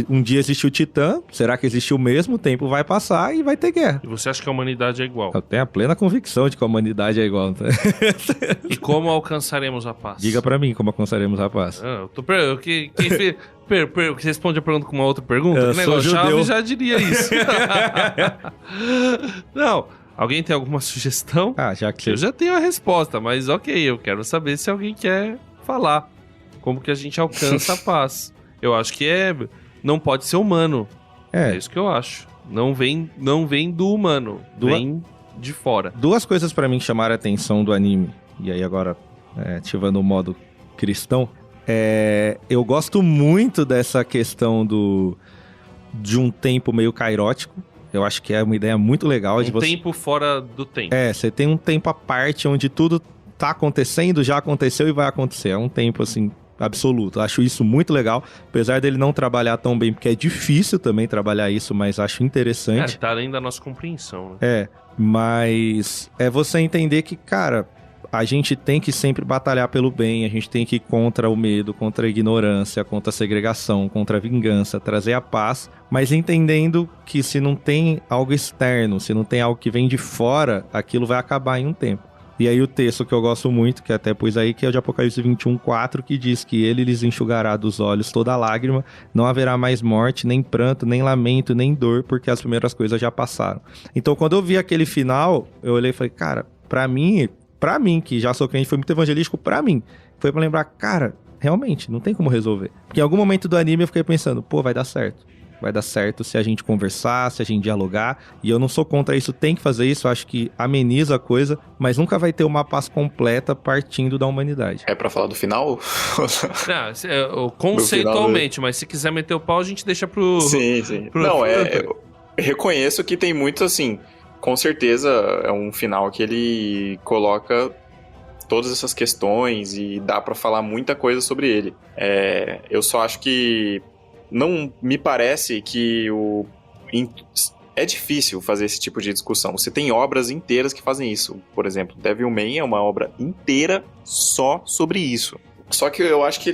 Um dia existiu o Titã, será que existiu mesmo? O tempo vai passar e vai ter guerra. E você acha que a humanidade é igual? Eu tenho a plena convicção de que a humanidade é igual. Tá? E como alcançaremos a paz? Diga pra mim como alcançaremos a paz. Quem fez... responde a pergunta com uma outra pergunta? Eu sou judeu. Chaves já diria isso. Não... Alguém tem alguma sugestão? Já que Eu já tenho a resposta, mas ok, eu quero saber se alguém quer falar. Como que a gente alcança a paz? Eu acho que não pode ser humano. É isso que eu acho. Não vem do humano, vem de fora. Duas coisas pra mim que chamaram a atenção do anime, e aí agora ativando o modo cristão, eu gosto muito dessa questão de um tempo meio cairótico. Eu acho que é uma ideia muito legal. Tempo fora do tempo. Você tem um tempo à parte onde tudo tá acontecendo, já aconteceu e vai acontecer. É um tempo, assim, absoluto. Acho isso muito legal. Apesar dele não trabalhar tão bem, porque é difícil também trabalhar isso, mas acho interessante. Tá além da nossa compreensão, né? Mas é você entender que, cara... A gente tem que sempre batalhar pelo bem, a gente tem que ir contra o medo, contra a ignorância, contra a segregação, contra a vingança, trazer a paz, mas entendendo que se não tem algo externo, se não tem algo que vem de fora, aquilo vai acabar em um tempo. E aí o texto que eu gosto muito, que até pus aí, que é o de Apocalipse 21:4, que diz que ele lhes enxugará dos olhos toda lágrima, não haverá mais morte, nem pranto, nem lamento, nem dor, porque as primeiras coisas já passaram. Então quando eu vi aquele final, eu olhei e falei, cara, pra mim, que já sou crente, foi muito evangelístico, pra mim, foi pra lembrar, cara, realmente, não tem como resolver. Porque em algum momento do anime eu fiquei pensando, vai dar certo. Vai dar certo se a gente conversar, se a gente dialogar, e eu não sou contra isso, tem que fazer isso, eu acho que ameniza a coisa, mas nunca vai ter uma paz completa partindo da humanidade. É pra falar do final? Não, conceitualmente, mas se quiser meter o pau, a gente deixa pro... Sim. Eu reconheço que tem muito, assim... Com certeza é um final que ele coloca todas essas questões e dá pra falar muita coisa sobre ele. Eu só acho que não me parece que é difícil fazer esse tipo de discussão. Você tem obras inteiras que fazem isso. Por exemplo, Devilman é uma obra inteira só sobre isso. Só que eu acho que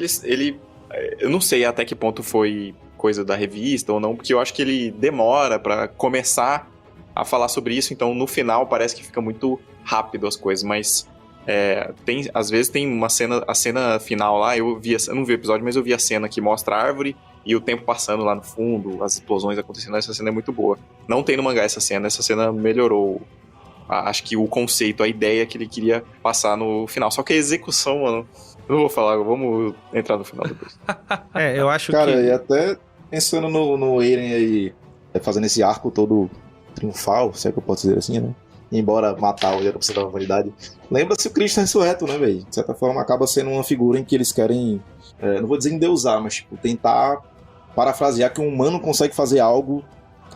eu não sei até que ponto foi coisa da revista ou não, porque eu acho que ele demora pra começar a falar sobre isso, então no final parece que fica muito rápido as coisas, mas às vezes tem a cena final lá, eu não vi o episódio, mas eu vi a cena que mostra a árvore e o tempo passando lá no fundo, as explosões acontecendo, essa cena é muito boa. Não tem no mangá essa cena melhorou, acho que o conceito, a ideia que ele queria passar no final, só que a execução, mano, não vou falar, vamos entrar no final depois. Eu acho Cara, que... e até pensando no Eren aí, fazendo esse arco todo triunfal, se é que eu posso dizer assim, né? Embora matar o Era da humanidade. Lembra-se o Cristo ressurreto, né, velho? De certa forma, acaba sendo uma figura em que eles querem, não vou dizer endeusar, mas tipo, tentar parafrasear que um humano consegue fazer algo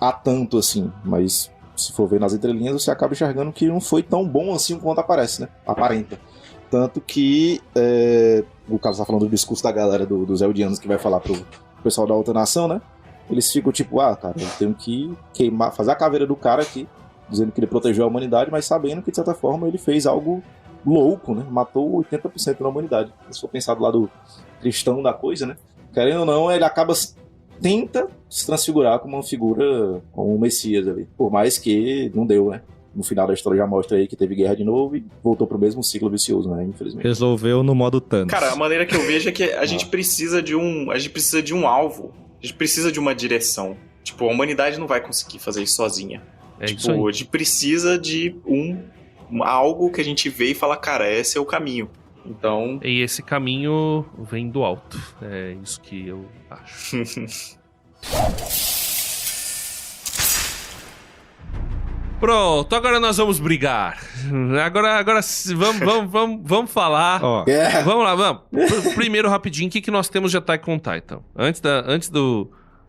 a tanto assim. Mas se for ver nas entrelinhas, você acaba enxergando que não foi tão bom assim quanto aparece, né? Aparenta. Tanto que o cara tá falando do discurso da galera dos Eldianos que vai falar pro pessoal da outra nação, né? Eles ficam tipo, cara, eu tenho que queimar, fazer a caveira do cara aqui, dizendo que ele protegeu a humanidade, mas sabendo que, de certa forma, ele fez algo louco, né? Matou 80% da humanidade. Se for pensar do lado cristão da coisa, né? Querendo ou não, ele acaba tenta se transfigurar como uma figura, como um Messias ali. Por mais que não deu, né? No final da história já mostra aí que teve guerra de novo e voltou pro mesmo ciclo vicioso, né? Infelizmente. Resolveu no modo Thanos. Cara, a maneira que eu vejo é que a gente precisa de um alvo. A gente precisa de uma direção. Tipo, a humanidade não vai conseguir fazer isso sozinha. É tipo, isso aí. a gente precisa de algo que a gente vê e fala, cara, esse é o caminho. Então, E esse caminho vem do alto. É isso que eu acho. Pronto, agora nós vamos brigar. Agora vamos falar. Ó, É. Vamos lá, vamos. Primeiro, rapidinho, o que nós temos de Attack on Titan? Antes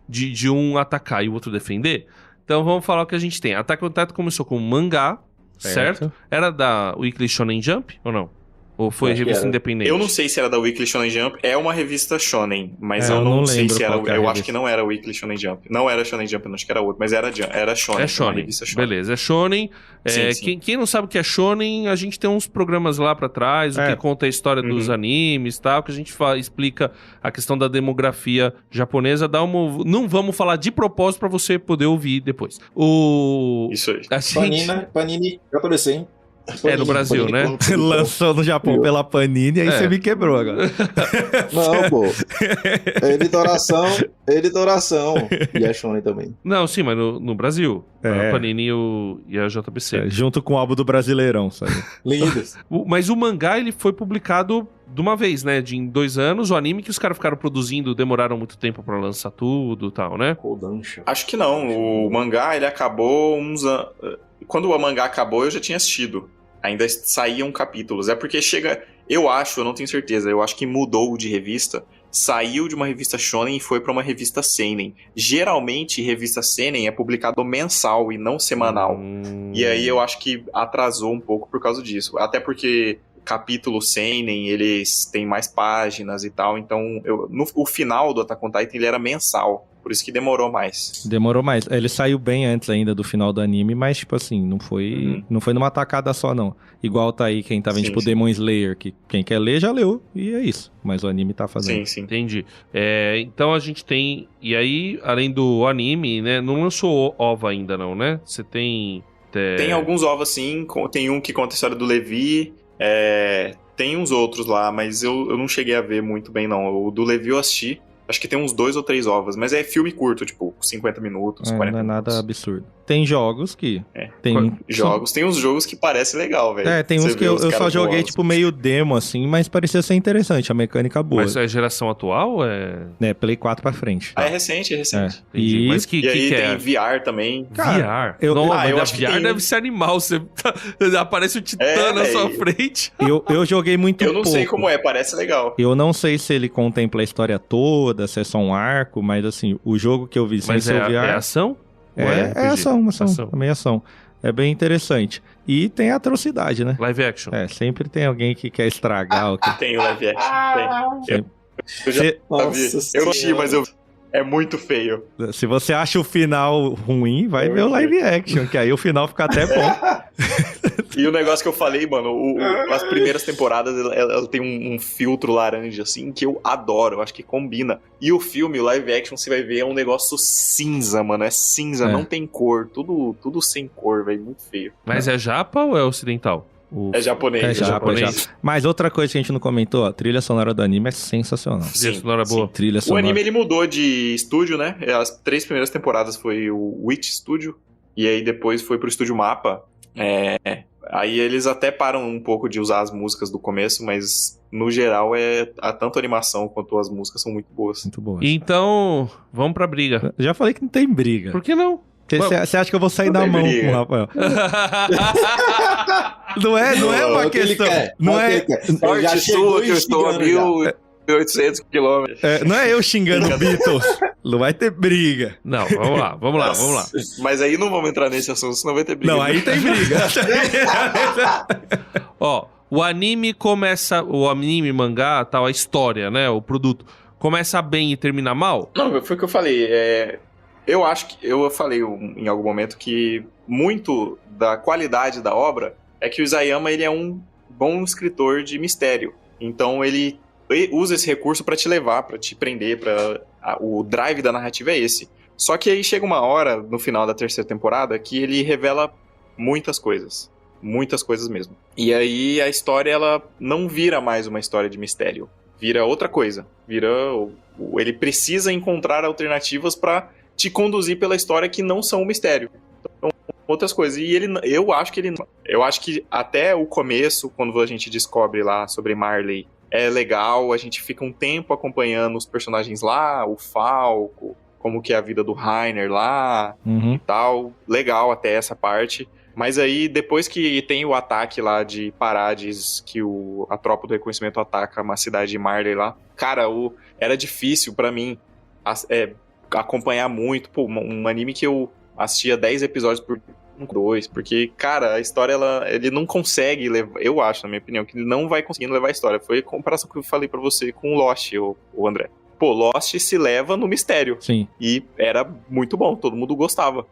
de um atacar e o outro defender, então vamos falar o que a gente tem. Attack on Titan começou com um mangá, certo? Era da Weekly Shonen Jump ou não? Ou foi Acho que revista era. independente? eu não sei se era da Weekly Shonen Jump. É uma revista shonen, mas eu não não sei lembro se era. qual que é a Eu acho revista. que não era Weekly Shonen Jump. Não era Shonen Jump, não, acho que era outro, mas era shonen. É uma Shonen, revista shonen. beleza, é Shonen. Sim, sim. Quem não sabe o que é Shonen, a gente tem uns programas lá pra trás, o que conta a história dos animes e tal, que a gente explica a questão da demografia japonesa. Não vamos falar de propósito pra você poder ouvir depois. Isso aí. A gente... Panini, já apareceu, hein? É, no Brasil, né? lançou no Japão pela Panini, aí você me quebrou agora. Não, pô. É editoração. E é Shonen também. Não, sim, mas no Brasil. É. A Panini e a JBC. É, junto com o álbum do Brasileirão, sabe? Lindos. Mas o mangá, ele foi publicado de uma vez, né? Em 2 anos. O anime que os caras ficaram produzindo, demoraram muito tempo pra lançar tudo e tal, né? Kodansha. Acho que não. O mangá, ele acabou uns anos. Quando o mangá acabou, eu já tinha assistido. Ainda saíam capítulos. É porque chega. Eu não tenho certeza. Eu acho que mudou de revista. Saiu de uma revista shonen e foi pra uma revista seinen. Geralmente, revista seinen é publicado mensal e não semanal. E aí eu acho que atrasou um pouco por causa disso. Até porque capítulo seinen, eles têm mais páginas e tal. Então, o final do Attack on Titan, ele era mensal. Por isso que demorou mais. Demorou mais. Ele saiu bem antes ainda do final do anime, mas, tipo assim, não foi numa tacada só, não. Igual tá aí quem tá vendo, Sim, tipo, sim. Demon Slayer, que quem quer ler já leu, e é isso. Mas o anime tá fazendo. Sim, sim. Entendi. Então a gente tem... E aí, além do anime, né? Não lançou OVA ainda, não, né? Você tem... Tem alguns ovos, sim. Tem um que conta a história do Levi. Tem uns outros lá, mas eu não cheguei a ver muito bem, não. O do Levi eu assisti. Acho que tem uns 2 ou 3 ovos, mas é filme curto, tipo, 50 minutos, 40 não é minutos. nada absurdo. Tem jogos que... Tem uns jogos que parecem legal, velho. tem uns Você que vê eu os só caras joguei, voando. tipo, meio demo, assim, mas parecia ser interessante, a mecânica boa. Mas é geração atual? Play 4 pra frente. É recente. Entendi. E... Mas que aí é? tem VR também. VR? eu Mas acho que VR tem deve ser animal. Você aparece o Titã na sua frente. Eu joguei muito Eu não pouco. sei como é, parece legal. Eu não sei se ele contempla a história toda, se é só um arco, mas assim, o jogo que eu vi sem Mas ser o VR... é ação? Ou É RPG? ação, também ação. É bem interessante. E tem atrocidade, né? Live action. Sempre tem alguém que quer estragar o que... Tem o live action, tem. Eu já vi. Nossa Eu achei, Senhora. mas é muito feio. Se você acha o final ruim, vai ver o live action, que aí o final fica até bom. E o negócio que eu falei, mano, as primeiras temporadas, ela tem um filtro laranja, assim, que eu adoro, eu acho que combina. E o filme, o live action, você vai ver, é um negócio cinza, mano, é cinza, não tem cor, tudo sem cor, velho, muito feio. Mas é japa ou é ocidental? É japonês. É japonês. japa. Mas outra coisa que a gente não comentou, a trilha sonora do anime é sensacional. Trilha sonora boa. Trilha O sonora. anime, ele mudou de estúdio, né? As 3 primeiras temporadas foi o Witch Studio, e aí depois foi pro estúdio Mappa. Aí eles até param um pouco de usar as músicas do começo, mas no geral tanto a animação quanto as músicas são muito boas. Muito boa. Então, vamos pra briga. Já falei que não tem briga. Por que não? Você acha que eu vou sair Não na tem mão briga. com o Rafael? Não é uma o que ele questão. quer, Não o que é, ele quer. Ele já Norte chegou Sul, que eu estou a instigando já. 1.800 quilômetros. não é eu xingando Beatles. Não vai ter briga. Não, vamos lá. Mas aí não vamos entrar nesse assunto, senão vai ter briga. Não, aí tem briga. Ó, o anime mangá, tal, a história, né, o produto, começa bem e termina mal? Não, foi o que eu falei. Eu acho que eu falei em algum momento que muito da qualidade da obra é que o Isayama, ele é um bom escritor de mistério. Então ele usa esse recurso pra te levar, pra te prender, o drive da narrativa é esse. Só que aí chega uma hora, no final da terceira temporada, que ele revela muitas coisas mesmo. E aí a história, ela não vira mais uma história de mistério, vira outra coisa, ele precisa encontrar alternativas pra te conduzir pela história que não são um mistério. Então, outras coisas. E eu acho que até o começo, quando a gente descobre lá sobre Marley, é legal, a gente fica um tempo acompanhando os personagens lá, o Falco, como que é a vida do Rainer lá e tal. Legal até essa parte. Mas aí, depois que tem o ataque lá de Parades, que a tropa do reconhecimento ataca uma cidade de Marley lá, cara, era difícil pra mim acompanhar muito. Pô, um anime que eu assistia 10 episódios por 2, porque, cara, a história, ele não consegue levar, eu acho, na minha opinião, que ele não vai conseguindo levar a história. Foi a comparação que eu falei pra você com Lost, o André. Pô, Lost se leva no mistério. Sim. E era muito bom, todo mundo gostava.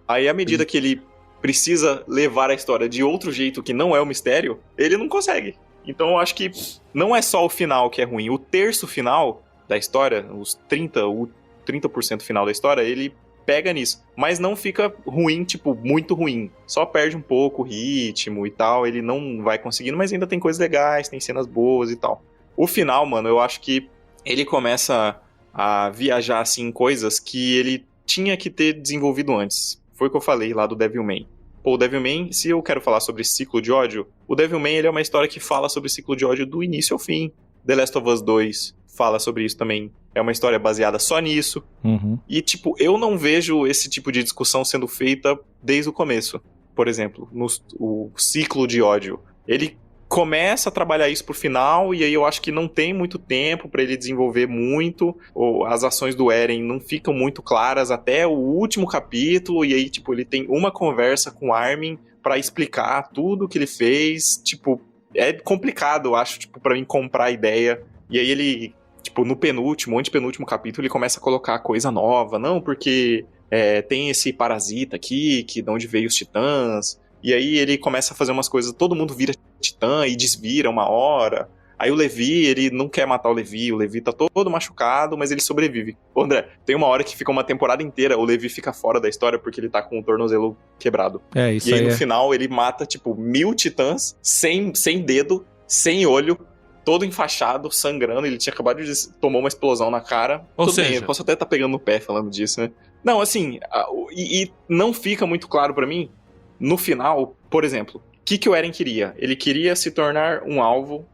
Aí, à medida que ele precisa levar a história de outro jeito que não é o mistério, ele não consegue. Então, eu acho que não é só o final que é ruim. O terço final da história, o 30% final da história, ele pega nisso. Mas não fica ruim, tipo, muito ruim. Só perde um pouco o ritmo e tal. Ele não vai conseguindo, mas ainda tem coisas legais, tem cenas boas e tal. O final, mano, eu acho que ele começa a viajar, assim, em coisas que ele tinha que ter desenvolvido antes. Foi o que eu falei lá do Devilman. Pô, o Devilman, se eu quero falar sobre ciclo de ódio, o Devilman, ele é uma história que fala sobre ciclo de ódio do início ao fim. The Last of Us 2 fala sobre isso também. É uma história baseada só nisso. E, tipo, eu não vejo esse tipo de discussão sendo feita desde o começo. Por exemplo, o ciclo de ódio. Ele começa a trabalhar isso pro final, e aí eu acho que não tem muito tempo pra ele desenvolver muito, ou as ações do Eren não ficam muito claras até o último capítulo, e aí, tipo, ele tem uma conversa com o Armin pra explicar tudo que ele fez. Tipo, é complicado, eu acho, tipo, pra mim comprar a ideia. E aí ele, tipo, no antepenúltimo capítulo, ele começa a colocar coisa nova. Não, porque tem esse parasita aqui, que de onde veio os titãs. E aí ele começa a fazer umas coisas, todo mundo vira titã e desvira uma hora. Aí o Levi, ele não quer matar o Levi tá todo machucado, mas ele sobrevive. Ô, André, tem uma hora que fica uma temporada inteira, o Levi fica fora da história porque ele tá com o tornozelo quebrado. Isso e aí no é. final ele mata, tipo, 1000 titãs, sem dedo, sem olho, todo enfaixado, sangrando. Ele tinha acabado de tomar uma explosão na cara. Ou Tudo seja, bem, eu posso até estar pegando no pé falando disso, né? Não, assim, e não fica muito claro pra mim, no final, por exemplo, o que o Eren queria? Ele queria se tornar um alvo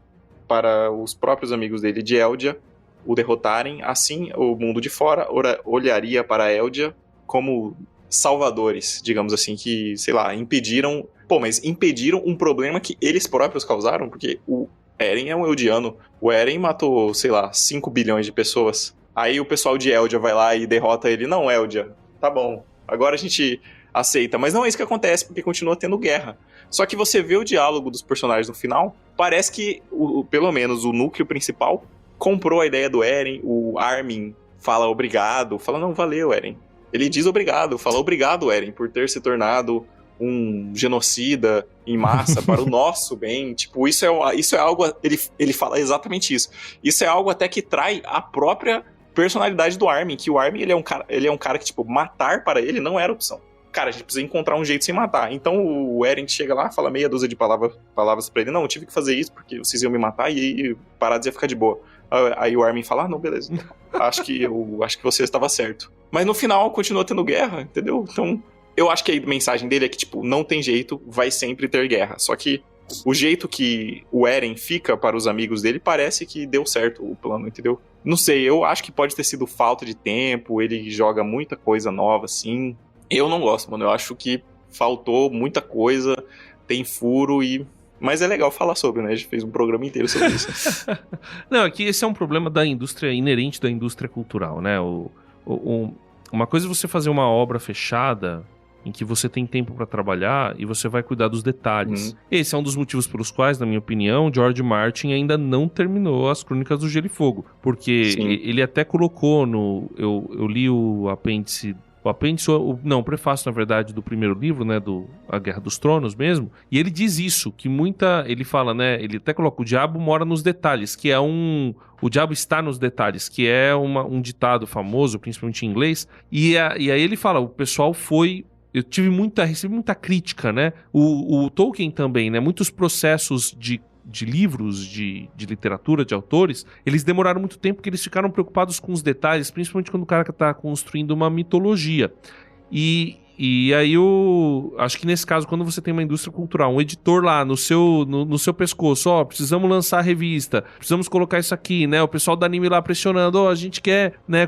para os próprios amigos dele de Eldia o derrotarem. Assim, o mundo de fora olharia para Eldia como salvadores, digamos assim, que, sei lá, impediram... Pô, mas impediram um problema que eles próprios causaram, porque o Eren é um eldiano. O Eren matou, sei lá, 5 bilhões de pessoas. Aí o pessoal de Eldia vai lá e derrota ele. Não, Eldia, tá bom, agora a gente aceita. Mas não é isso que acontece, porque continua tendo guerra. Só que você vê o diálogo dos personagens no final, parece que, pelo menos, o núcleo principal comprou a ideia do Eren. O Armin fala obrigado, fala, não, valeu, Eren. Ele diz obrigado, fala obrigado, Eren, por ter se tornado um genocida em massa para o nosso bem. Tipo, isso é algo... Ele fala exatamente isso. Isso é algo até que trai a própria personalidade do Armin, que o Armin, ele é um cara que, tipo, matar para ele não era opção. Cara, a gente precisa encontrar um jeito sem matar. Então o Eren chega lá, fala meia dúzia de palavras pra ele. Não, eu tive que fazer isso porque vocês iam me matar e aí Parados ia ficar de boa. Aí o Armin fala, não, beleza. acho que você estava certo. Mas no final continua tendo guerra, entendeu? Então eu acho que a mensagem dele é que, tipo, não tem jeito, vai sempre ter guerra. Só que o jeito que o Eren fica para os amigos dele parece que deu certo o plano, entendeu? Não sei, eu acho que pode ter sido falta de tempo, ele joga muita coisa nova, assim. Eu não gosto, mano. Eu acho que faltou muita coisa, tem furo e... Mas é legal falar sobre, né? A gente fez um programa inteiro sobre isso. Não, aqui esse é um problema da indústria, inerente da indústria cultural, né? Uma coisa é você fazer uma obra fechada, em que você tem tempo pra trabalhar e você vai cuidar dos detalhes. Esse é um dos motivos pelos quais, na minha opinião, George Martin ainda não terminou as Crônicas do Gelo e Fogo. Porque ele até colocou no... Eu li o apêndice o apêndice, o prefácio, na verdade, do primeiro livro, né, do A Guerra dos Tronos mesmo, e ele diz isso, que ele fala, né, ele até coloca, o diabo mora nos detalhes, que é o diabo está nos detalhes, que é um ditado famoso, principalmente em inglês, e aí ele fala, o pessoal eu recebi muita crítica, né, o Tolkien também, né, muitos processos de livros, de literatura, de autores, eles demoraram muito tempo porque eles ficaram preocupados com os detalhes, principalmente quando o cara está construindo uma mitologia. E aí acho que nesse caso, quando você tem uma indústria cultural, um editor lá no seu pescoço, precisamos lançar a revista, precisamos colocar isso aqui, né? O pessoal do anime lá pressionando, a gente quer, né?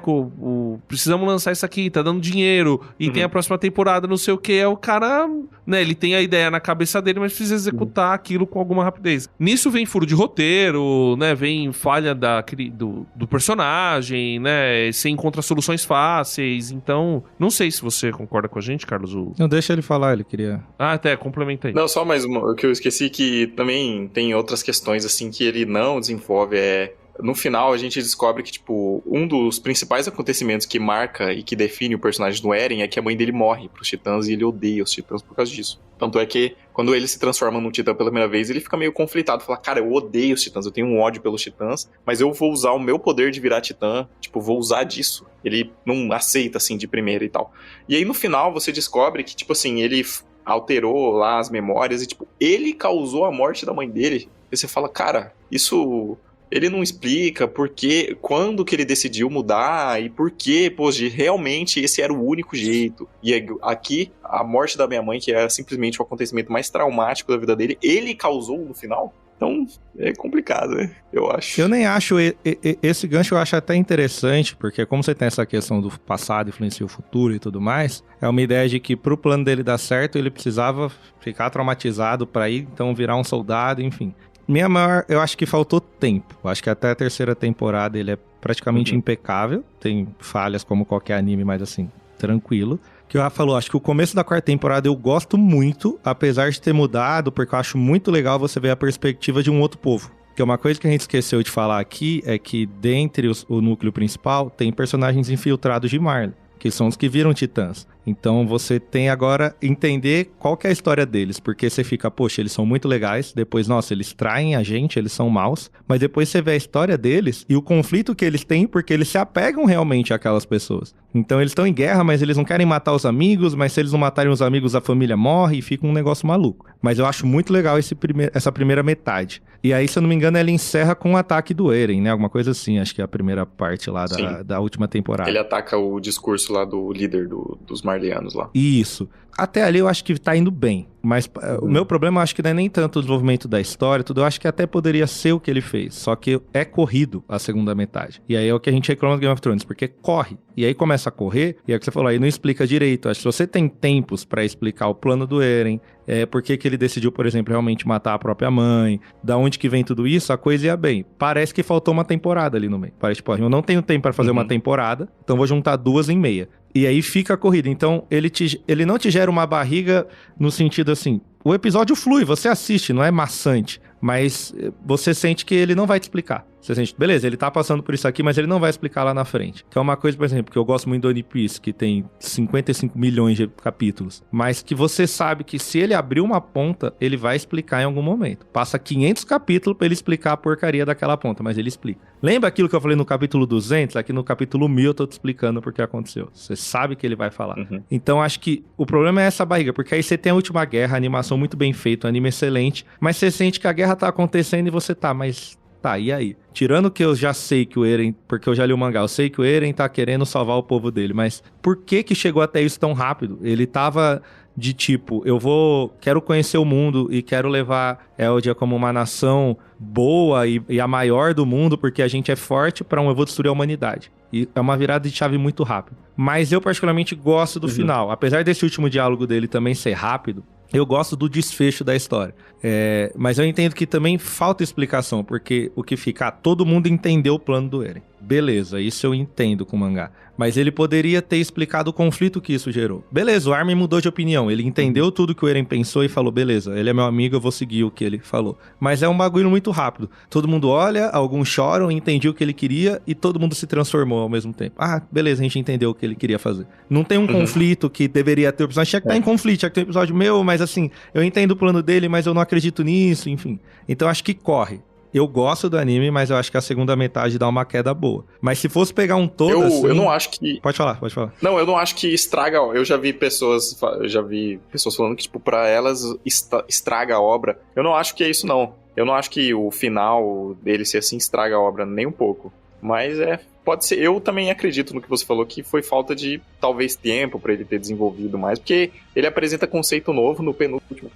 Precisamos lançar isso aqui, tá dando dinheiro, e tem a próxima temporada, não sei o que, o cara, né? Ele tem a ideia na cabeça dele, mas precisa executar aquilo com alguma rapidez. Nisso vem furo de roteiro, né? Vem falha do personagem, né? Você encontra soluções fáceis, então, não sei se você concorda com a gente, Carlos. Não, deixa ele falar, ele queria... até, complementa aí. Não, só mais uma, que eu esqueci, que também tem outras questões, assim, que ele não desenvolve, No final, a gente descobre que, tipo, um dos principais acontecimentos que marca e que define o personagem do Eren é que a mãe dele morre pros titãs e ele odeia os titãs por causa disso. Tanto é que, quando ele se transforma num titã pela primeira vez, ele fica meio conflitado. Fala, cara, eu odeio os titãs, eu tenho um ódio pelos titãs, mas eu vou usar o meu poder de virar titã, tipo, vou usar disso. Ele não aceita, assim, de primeira e tal. E aí, no final, você descobre que, tipo assim, ele alterou lá as memórias e, tipo, ele causou a morte da mãe dele. E você fala, cara, isso... Ele não explica por que, quando que ele decidiu mudar e por que, realmente esse era o único jeito. E aqui, a morte da minha mãe, que é simplesmente o acontecimento mais traumático da vida dele, ele causou no final. Então, é complicado, né? Eu acho. Eu nem acho... Esse gancho eu acho até interessante, porque como você tem essa questão do passado influencia o futuro e tudo mais, é uma ideia de que pro plano dele dar certo, ele precisava ficar traumatizado pra ir, então virar um soldado, enfim. Eu acho que faltou tempo. Eu acho que até a terceira temporada ele é praticamente impecável. Tem falhas como qualquer anime, mas assim, tranquilo. Que o Rafa falou, acho que o começo da quarta temporada eu gosto muito, apesar de ter mudado, porque eu acho muito legal você ver a perspectiva de um outro povo. Porque uma coisa que a gente esqueceu de falar aqui é que dentre o núcleo principal tem personagens infiltrados de Marley, que são os que viram titãs. Então você tem agora entender qual que é a história deles, porque você fica, poxa, eles são muito legais, depois, nossa, eles traem a gente, eles são maus, mas depois você vê a história deles e o conflito que eles têm, porque eles se apegam realmente àquelas pessoas. Então eles estão em guerra, mas eles não querem matar os amigos, mas se eles não matarem os amigos, a família morre e fica um negócio maluco. Mas eu acho muito legal essa primeira metade. E aí, se eu não me engano, ela encerra com o ataque do Eren, né? Alguma coisa assim, acho que é a primeira parte lá da última temporada. Ele ataca o discurso lá do líder dos Marleyanos lá. Isso. Até ali eu acho que tá indo bem. Mas o meu problema eu acho que não é nem tanto o desenvolvimento da história, tudo. Eu acho que até poderia ser o que ele fez. Só que é corrido a segunda metade. E aí é o que a gente reclama do Game of Thrones, porque corre. E aí começa a correr, e é o que você falou, aí não explica direito. Acho que se você tem tempos pra explicar o plano do Eren, por que ele decidiu, por exemplo, realmente matar a própria mãe, da onde que vem tudo isso, a coisa ia bem. Parece que faltou uma temporada ali no meio. Parece, tipo, eu não tenho tempo pra fazer uma temporada, então vou juntar 2 em meia. E aí fica a corrida. Então, ele não te gera uma barriga no sentido assim... O episódio flui, você assiste, não é maçante. Mas você sente que ele não vai te explicar. Você sente, beleza, ele tá passando por isso aqui, mas ele não vai explicar lá na frente. Que é uma coisa, por exemplo, que eu gosto muito do One Piece, que tem 55 milhões de capítulos. Mas que você sabe que se ele abrir uma ponta, ele vai explicar em algum momento. Passa 500 capítulos pra ele explicar a porcaria daquela ponta, mas ele explica. Lembra aquilo que eu falei no capítulo 200? Aqui no capítulo 1000 eu tô te explicando por que aconteceu. Você sabe que ele vai falar. Então acho que o problema é essa barriga, porque aí você tem a última guerra, a animação muito bem feita, um anime excelente, mas você sente que a guerra tá acontecendo e você tá, mas... Tá, e aí? Tirando que eu já sei que o Eren, porque eu já li o mangá, eu sei que o Eren tá querendo salvar o povo dele, mas por que chegou até isso tão rápido? Ele tava de tipo, quero conhecer o mundo e quero levar Eldia como uma nação boa e a maior do mundo, porque a gente é forte eu vou destruir a humanidade. E é uma virada de chave muito rápida. Mas eu particularmente gosto do final. Apesar desse último diálogo dele também ser rápido, eu gosto do desfecho da história. Mas eu entendo que também falta explicação, porque o que fica... todo mundo entendeu o plano do Eren. Beleza, isso eu entendo com o mangá. Mas ele poderia ter explicado o conflito que isso gerou. Beleza, o Armin mudou de opinião. Ele entendeu tudo que o Eren pensou e falou, beleza, ele é meu amigo, eu vou seguir o que ele falou. Mas é um bagulho muito rápido. Todo mundo olha, alguns choram, entendi o que ele queria e todo mundo se transformou ao mesmo tempo. Ah, beleza, a gente entendeu o que ele queria fazer. Não tem um conflito que deveria ter. O episódio tinha que estar em conflito, tinha que ter um episódio meu, mas assim, eu entendo o plano dele, mas eu não acredito nisso, enfim. Então acho que corre. Eu gosto do anime, mas eu acho que a segunda metade dá uma queda boa. Mas se fosse pegar um todo assim... Eu não acho que... Pode falar. Não, eu não acho que estraga... Eu já vi pessoas falando que, tipo, pra elas estraga a obra. Eu não acho que é isso, não. Eu não acho que o final dele ser assim estraga a obra nem um pouco. Mas pode ser. Eu também acredito no que você falou, que foi falta de, talvez, tempo pra ele ter desenvolvido mais, porque ele apresenta conceito novo no penúltimo.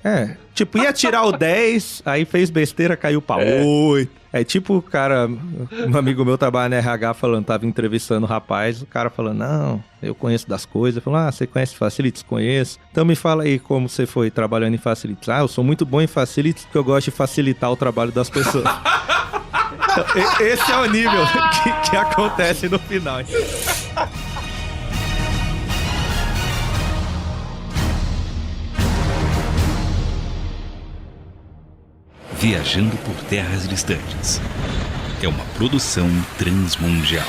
Tipo, ia tirar o 10, aí fez besteira, caiu pra 8. É tipo o cara, um amigo meu trabalha na RH falando, tava entrevistando o rapaz, o cara falando, não, eu conheço das coisas. Falando, você conhece Facilities? Conheço. Então me fala aí como você foi trabalhando em Facilities. Eu sou muito bom em Facilities porque eu gosto de facilitar o trabalho das pessoas. Esse é o nível que acontece no final. Viajando por terras distantes. É uma produção transmundial.